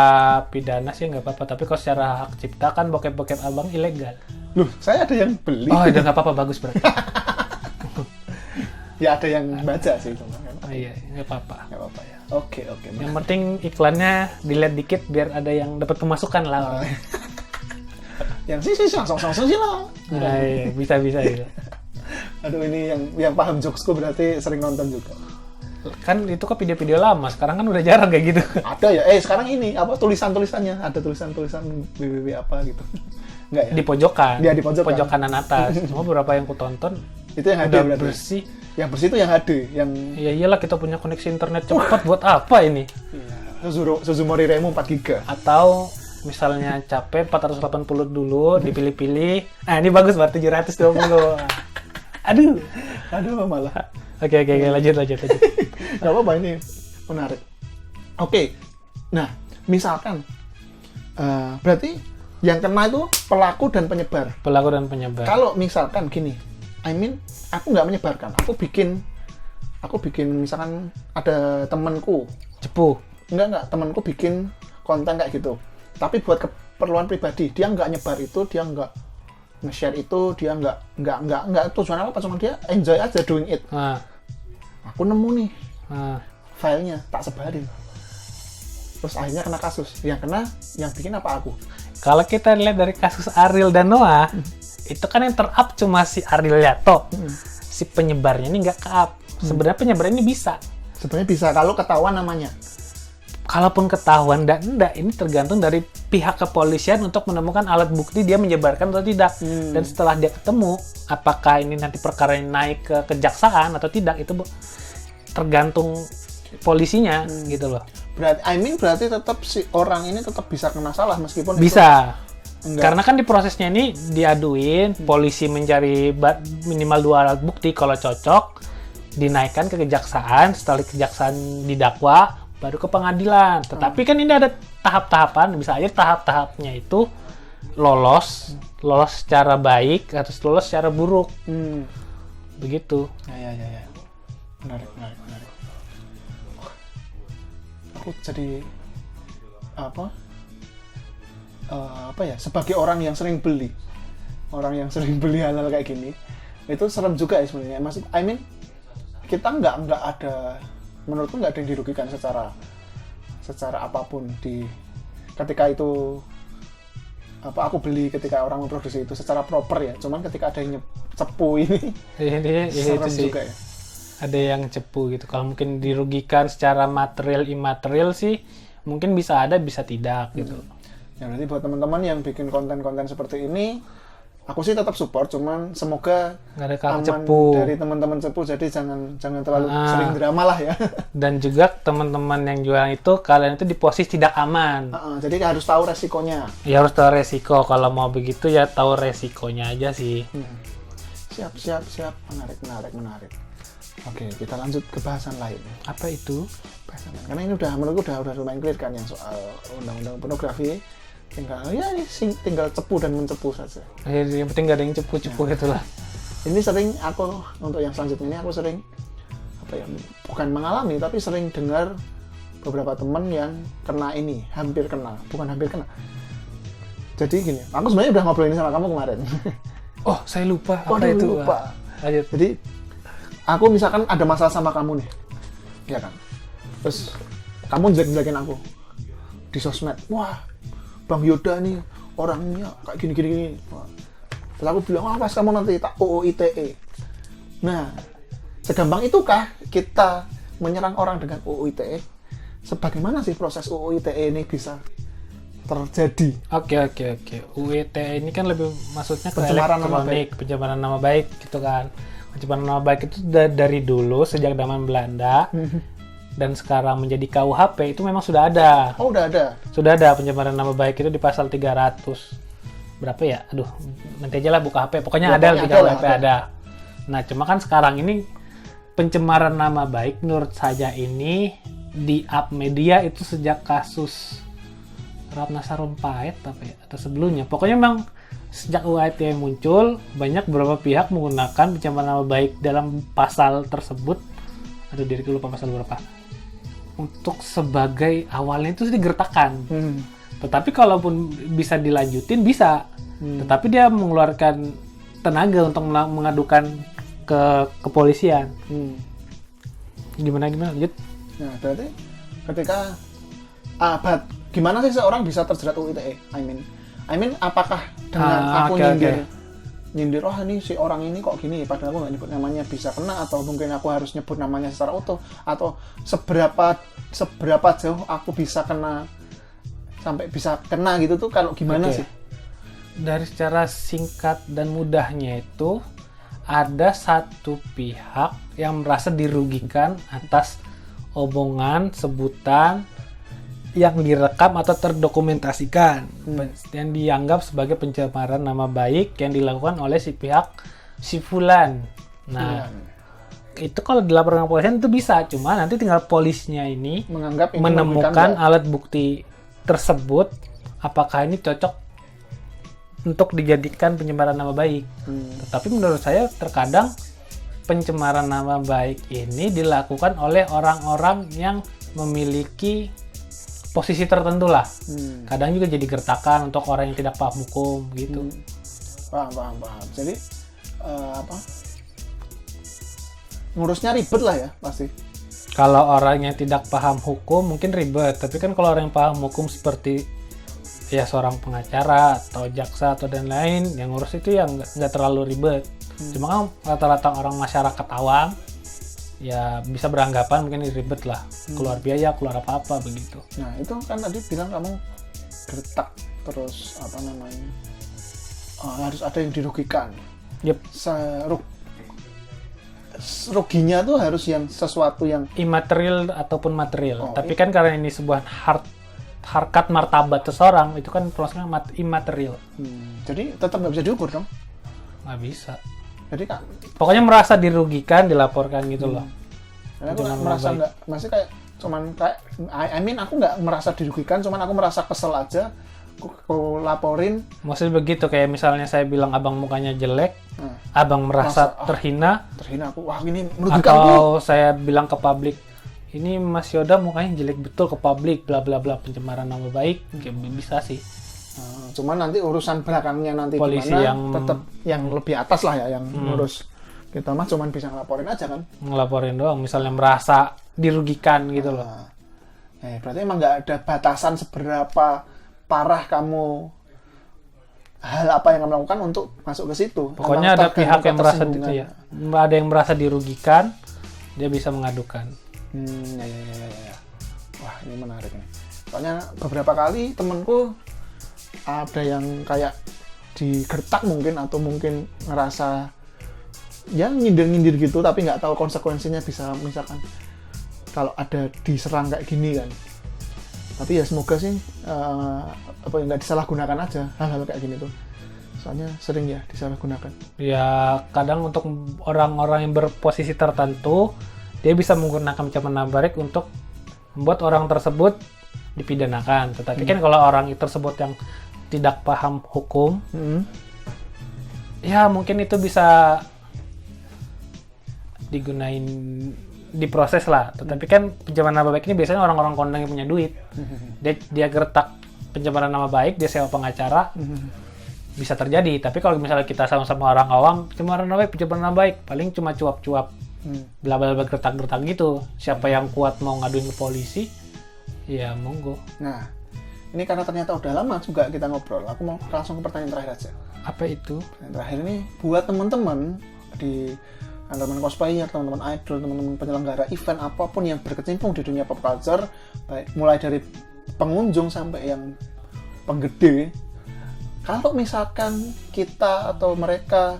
pidana sih nggak apa-apa, tapi kalau secara hak cipta kan bokep-bokep abang ilegal. Loh, saya ada yang beli. Oh, udah nggak apa-apa, bagus berarti. Ya ada yang baca sih itu. Iya, nggak apa-apa. Nggak apa-apa ya. Oke. Yang penting iklannya dilihat dikit biar ada yang dapat pemasukan lah. Yang sih langsung lah. Iya, bisa. Aduh, ini yang paham jokesku berarti sering nonton juga. Kan itu kan video-video lama, sekarang kan udah jarang kayak gitu. Ada ya, sekarang ini apa tulisannya, ada tulisan www apa gitu. Enggak ya? Di pojokan. Dia di pojokan. Pojokanan atas. Cuma beberapa yang kutonton itu yang HD berarti. Bersih. Yang bersih itu yang HD, yang ya iyalah kita punya koneksi internet cepat buat apa ini? Iya. Suzumori Remu 4 GB. Atau misalnya capek 480 dulu, dipilih-pilih. Nah, ini bagus berarti 720. Aduh malah. Oke, lanjut. Gak apa-apa, ini menarik. Oke, nah misalkan berarti yang kena itu pelaku dan penyebar. Kalau misalkan gini, aku nggak menyebarkan, aku bikin misalkan ada temanku cepu. Enggak, temanku bikin konten kayak gitu. Tapi buat keperluan pribadi, dia nggak nyebar itu, dia nggak nge-share itu, dia nggak tujuan apa, cuma dia enjoy aja doing it. Aku nemu nih filenya, tak sebarin, terus akhirnya kena kasus. Yang bikin apa aku? Kalau kita lihat dari kasus Ariel dan Noah, itu kan yang ter-up cuma si Ariel Yato. Si penyebarnya ini nggak ke-up. Sebenarnya penyebarnya ini bisa. Sebenarnya bisa kalau ketahuan namanya. Kalaupun ketahuan dan enggak, ini tergantung dari pihak kepolisian untuk menemukan alat bukti dia menyebarkan atau tidak. Dan setelah dia ketemu, apakah ini nanti perkara ini naik ke kejaksaan atau tidak, itu tergantung polisinya gitu loh. Berarti tetap si orang ini tetap bisa kena salah meskipun Bisa. Enggak. Karena kan di prosesnya ini diaduin, polisi mencari minimal 2 alat bukti, kalau cocok dinaikkan ke kejaksaan, setelah kejaksaan didakwa baru ke pengadilan. Tetapi kan ini ada tahap-tahapan, bisa aja tahap-tahapnya itu lolos secara baik atau lolos secara buruk. Begitu. Ya. Menarik. Aku jadi apa ya, sebagai orang yang sering beli halal kayak gini, itu serem juga ya sebenarnya. Kita nggak ada, menurutku nggak ada yang dirugikan secara apapun ketika itu aku beli, ketika orang memproduksi itu secara proper ya. Cuman ketika ada yang cepu ini serem itu juga ya. Ada yang cepu gitu. Kalau mungkin dirugikan secara material imaterial sih mungkin bisa ada, bisa tidak gitu. Ya berarti buat teman-teman yang bikin konten-konten seperti ini, aku sih tetap support, cuman semoga nggak ada kata aman cepu dari teman-teman cepu, jadi jangan terlalu sering drama lah ya. Dan juga teman-teman yang jualan itu, kalian itu di posisi tidak aman. Jadi harus tahu resikonya. Ya harus tahu resiko. Kalau mau begitu ya tahu resikonya aja sih. Siap. Menarik. Oke, kita lanjut ke bahasan lain. Apa itu? Bahasan lain. Karena ini menurutku udah lumayan clear kan yang soal undang-undang pornografi. Tinggal cepu dan mencepu saja. Yang penting gak ada yang cepu-cepu itulah. Ini sering untuk yang selanjutnya ini aku sering bukan mengalami tapi sering dengar beberapa teman yang bukan hampir kena. Jadi gini, aku sebenarnya udah ngobrol ini sama kamu kemarin. Oh, saya lupa. Apa itu? Lupa. Lanjut. Jadi aku misalkan ada masalah sama kamu nih, ya kan? Terus kamu jelek-jelekin aku di sosmed. Wah, Bang Yoda nih orangnya kayak gini. Terus aku bilang, pas kamu nanti tak UU ITE. Nah, segampang itukah kita menyerang orang dengan UU ITE? Sebagaimana sih proses UU ITE ini bisa terjadi? Oke. UU ITE ini kan lebih maksudnya ke Pencemaran elektronik, pencemaran nama baik gitu kan. Pencemaran nama baik itu dari dulu sejak zaman Belanda. Dan sekarang menjadi KUHP itu memang sudah ada. Oh, udah ada. Sudah ada pencemaran nama baik itu di pasal 300. Berapa ya? Aduh, nanti aja lah buka HP. Pokoknya ada di KUHP ada. Nah, cuma kan sekarang ini pencemaran nama baik menurut saya ini di up media itu sejak kasus Ratna Sarumpait atau sebelumnya. Pokoknya memang sejak UU ITE muncul, banyak beberapa pihak menggunakan pencemaran nama baik dalam pasal tersebut. Aduh, diriku lupa pasal berapa. Untuk sebagai awalnya itu digertakan. Tetapi kalaupun bisa dilanjutin bisa. Tetapi dia mengeluarkan tenaga untuk mengadukan ke kepolisian. Gimana lanjut? Nah, berarti ketika gimana sih seorang bisa terjerat UU ITE? I mean apakah dengan aku nyindir ini si orang ini kok gini, padahal aku nggak nyebut namanya, bisa kena, atau mungkin aku harus nyebut namanya secara utuh, atau seberapa jauh aku bisa kena sampai bisa kena gitu tuh, kalau gimana sih? Dari secara singkat dan mudahnya itu ada satu pihak yang merasa dirugikan atas omongan, sebutan yang direkam atau terdokumentasikan yang dianggap sebagai pencemaran nama baik yang dilakukan oleh si fulan. Nah, itu kalau dilaporkan ke polisian itu bisa, cuma nanti tinggal polisnya ini menemukan alat bukti tersebut apakah ini cocok untuk dijadikan pencemaran nama baik. Tetapi menurut saya terkadang pencemaran nama baik ini dilakukan oleh orang-orang yang memiliki posisi tertentu lah. Kadang juga jadi gertakan untuk orang yang tidak paham hukum gitu. Paham. Jadi ngurusnya ribet lah ya pasti. Kalau orang yang tidak paham hukum mungkin ribet, tapi kan kalau orang yang paham hukum seperti ya seorang pengacara atau jaksa atau dan lain, yang ngurus itu yang nggak terlalu ribet. Cuma kan rata-rata orang masyarakat awam ya bisa beranggapan mungkin ribet lah, keluar biaya, keluar apa-apa begitu. Nah itu kan tadi bilang kamu gertak terus harus ada yang dirugikan. ruginya tuh harus yang sesuatu yang Imaterial ataupun material. Oh, Tapi kan karena ini sebuah harkat martabat seseorang, itu kan prosesnya imaterial. jadi tetap nggak bisa diukur dong. Nggak bisa. Jadi Kak, Pokoknya merasa dirugikan, dilaporkan gitu loh. karena aku Dengan merasa nama baik. nggak, masih kayak cuman kayak I mean aku nggak merasa dirugikan, cuman aku merasa kesel aja. Aku laporin. Maksudnya begitu, kayak misalnya saya bilang abang mukanya jelek, Nah, abang merasa Merasa, terhina, terhina aku, wah ini merugikan aku. atau saya bilang ke publik, ini Mas Yoda mukanya jelek betul ke publik, bla bla bla, pencemaran nama baik, kayak bisa sih. Cuman nanti urusan belakangnya nanti Polisi gimana, yang- tetap yang lebih atas lah ya yang ngurus. Kita mah cuman bisa ngelaporin aja kan. Ngelaporin doang, misalnya merasa dirugikan gitu loh. Berarti emang nggak ada batasan seberapa parah kamu hal apa yang kamu lakukan untuk masuk ke situ. Pokoknya Emang ada tergantung pihak yang merasa ketersinggungan. ada yang merasa dirugikan, dia bisa mengadukan. Ya. Wah, ini menarik nih. Soalnya beberapa kali temenku ada yang kayak digertak mungkin, atau mungkin ngerasa ya nyindir-nyindir gitu, tapi nggak tahu konsekuensinya, bisa misalkan kalau ada diserang kayak gini kan. Tapi ya semoga sih apa ya, nggak disalahgunakan aja hal-hal kayak gini tuh. Soalnya sering ya disalahgunakan. Ya kadang untuk orang-orang yang berposisi tertentu, dia bisa menggunakan pencemaran nama baik untuk membuat orang tersebut dipidanakan. Tetapi kan kalau orang tersebut yang tidak paham hukum, ya mungkin itu bisa digunain, diproses lah. Tetapi kan pencemaran nama baik ini biasanya orang-orang kondang yang punya duit. Dia gertak pencemaran nama baik, dia sewa pengacara, bisa terjadi. Tapi kalau misalnya kita sama-sama orang awam, pencemaran nama baik, paling cuma cuap-cuap, bla bla bla, gertak-gertak gitu. Siapa yang kuat mau ngaduin ke polisi, ya monggo. Nah, ini karena ternyata udah lama juga kita ngobrol, aku mau langsung ke pertanyaan terakhir aja. Apa itu? Yang terakhir ini buat teman-teman di teman-teman cosplayer, teman-teman idol, teman-teman penyelenggara event apapun yang berkecimpung di dunia pop culture, baik mulai dari pengunjung sampai yang penggede. Kalau misalkan kita atau mereka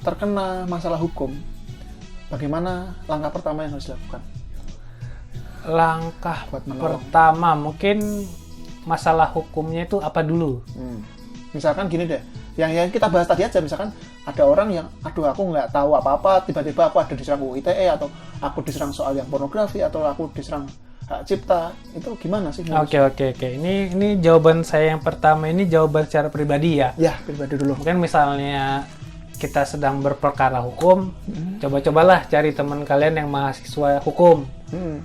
terkena masalah hukum, bagaimana langkah pertama yang harus dilakukan? Langkah Buat menolong. pertama mungkin masalah hukumnya itu apa dulu? Misalkan gini deh, yang kita bahas tadi aja, misalkan ada orang yang, aduh aku nggak tahu apa-apa, tiba-tiba aku ada diserang UU ITE, atau aku diserang soal yang pornografi, atau aku diserang hak cipta, itu gimana sih? Oke. Ini jawaban saya yang pertama, ini jawaban secara pribadi ya. Ya, pribadi dulu. Mungkin misalnya kita sedang berperkara hukum, coba-cobalah cari teman kalian yang mahasiswa hukum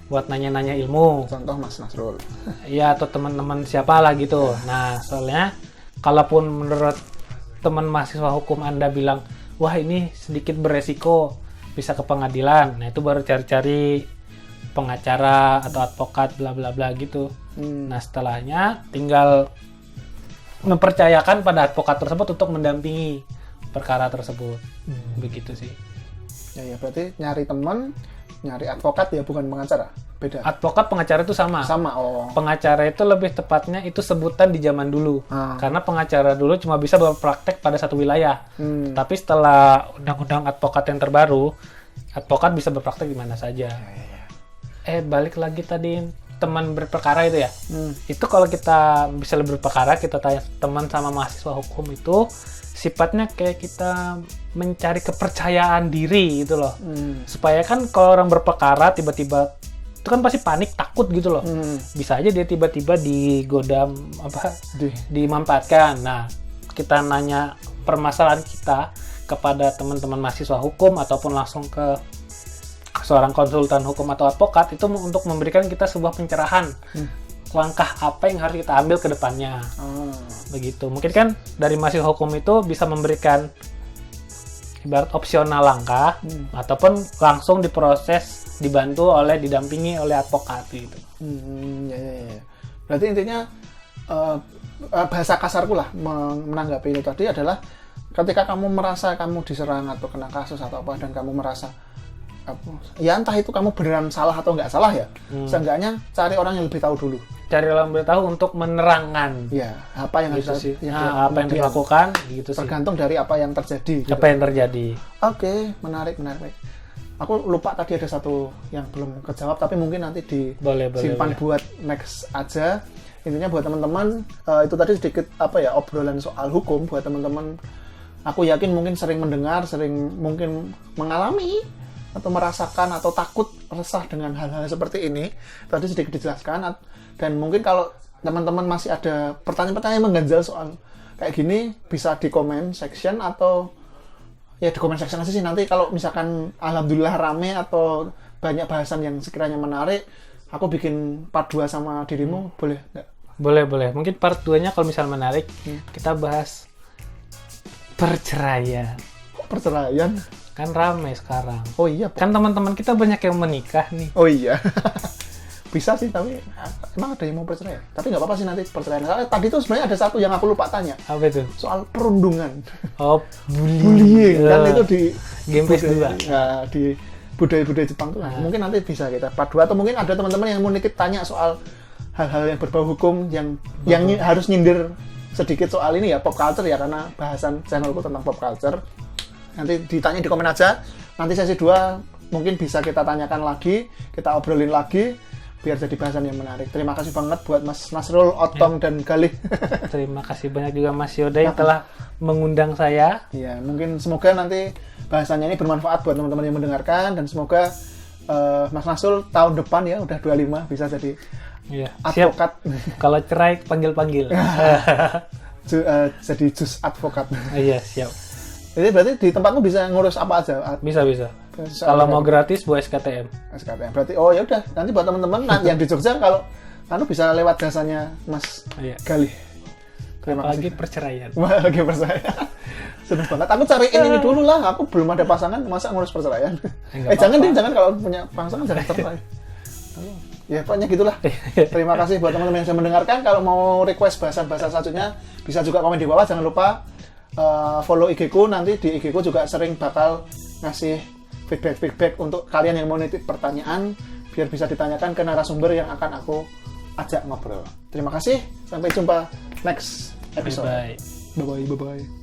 buat nanya-nanya ilmu. Contoh Mas Nasrul. Ya, atau teman-teman siapa lah gitu. Nah, soalnya kalaupun menurut teman mahasiswa hukum Anda bilang, wah ini sedikit beresiko, bisa ke pengadilan. Nah, itu baru cari-cari pengacara atau advokat bla bla bla gitu. Nah, setelahnya tinggal mempercayakan pada advokat tersebut untuk mendampingi perkara tersebut. Begitu sih. Ya, berarti nyari teman, nyari advokat ya, bukan pengacara. Beda. Advokat pengacara itu sama. Sama, oh. Pengacara itu lebih tepatnya itu sebutan di zaman dulu. Karena pengacara dulu cuma bisa berpraktek pada satu wilayah. Tapi setelah undang-undang advokat yang terbaru, advokat bisa berpraktek di mana saja. Balik lagi tadi teman berperkara itu ya. Itu kalau kita bisa berperkara, kita tanya teman sama mahasiswa hukum itu sifatnya kayak kita mencari kepercayaan diri gitu loh. Supaya kan kalau orang berperkara tiba-tiba itu kan pasti panik, takut gitu loh. Bisa aja dia tiba-tiba digodam dimanfaatkan. Nah, kita nanya permasalahan kita kepada teman-teman mahasiswa hukum ataupun langsung ke seorang konsultan hukum atau advokat, itu untuk memberikan kita sebuah pencerahan. Langkah apa yang harus kita ambil ke depannya. Begitu. Mungkin kan dari mahasiswa hukum itu bisa memberikan ibarat opsional langkah ataupun langsung diproses, dibantu didampingi oleh advokat gitu. Ya. Berarti intinya bahasa kasarku lah menanggapi itu tadi adalah ketika kamu merasa kamu diserang atau kena kasus atau apa, dan kamu merasa ya entah itu kamu beneran salah atau nggak salah ya, seenggaknya cari orang yang lebih tahu dulu. Cari orang yang bertahu untuk menerangkan. Ya, apa yang gitu harus sih. Apa yang dilakukan gitu sih. Tergantung dari apa yang terjadi. Apa yang terjadi. Oke, menarik. Aku lupa tadi ada satu yang belum kejawab, tapi mungkin nanti disimpan buat next aja. Intinya buat teman-teman, itu tadi sedikit obrolan soal hukum buat teman-teman. Aku yakin mungkin sering mendengar, sering mungkin mengalami atau merasakan atau takut resah dengan hal-hal seperti ini. Tadi sedikit dijelaskan, dan mungkin kalau teman-teman masih ada pertanyaan-pertanyaan yang mengganjal soal kayak gini, bisa di comment section atau ya di comment section aja sih. Nanti kalau misalkan alhamdulillah rame atau banyak bahasan yang sekiranya menarik, aku bikin part 2 sama dirimu, boleh nggak? Boleh. Mungkin part 2-nya kalau misal menarik, kita bahas perceraian. Perceraian? Kan rame sekarang. Oh iya. Kan teman-teman kita banyak yang menikah nih. Oh iya. Bisa sih, tapi emang ada yang mau perceraian? Tapi nggak apa-apa sih nanti perceraian. Soalnya tadi tuh sebenarnya ada satu yang aku lupa tanya. Apa itu? Soal perundungan. Oh, bullying. Kan itu di Game PS2. Nah, di budaya-budaya Jepang tuh. Mungkin nanti bisa kita part 2, atau mungkin ada teman-teman yang mau nitip tanya soal hal-hal yang berbau hukum yang harus nyindir sedikit soal ini ya, pop culture ya, karena bahasan channelku tentang pop culture. Nanti ditanya di komen aja. Nanti sesi 2 mungkin bisa kita tanyakan lagi, kita obrolin lagi biar jadi bahasan yang menarik. Terima kasih banget buat Mas Nasrul, Otong, dan Galih. Terima kasih banyak juga Mas Yoda yang telah mengundang saya. Ya, mungkin semoga nanti bahasannya ini bermanfaat buat teman-teman yang mendengarkan, dan semoga Mas Nasrul tahun depan ya udah 25 bisa jadi advokat. Kalau cerai panggil-panggil. Jadi jus advokat. Iya, siap. Jadi berarti di tempatmu bisa ngurus apa aja? Bisa. Kalau mau gratis buat SKTM. Berarti oh ya udah, nanti buat teman-teman yang di Jogja kalau bisa lewat jasanya Mas Galih. Terima kasih. Lagi perceraian. Lagi perceraian. Seneng banget. Aku cariin ini dulu lah. Aku belum ada pasangan, masa ngurus perceraian? Jangan kalau punya pasangan jangan cerai. Ya pokoknya gitulah. Terima kasih buat teman-teman yang sudah mendengarkan. Kalau mau request bahasan-bahasan selanjutnya bisa juga komen di bawah. Jangan lupa follow IG-ku. Nanti di IG-ku juga sering bakal ngasih feedback untuk kalian yang mau nitip pertanyaan biar bisa ditanyakan ke narasumber yang akan aku ajak ngobrol. Terima kasih. Sampai jumpa next episode. Bye. Bye.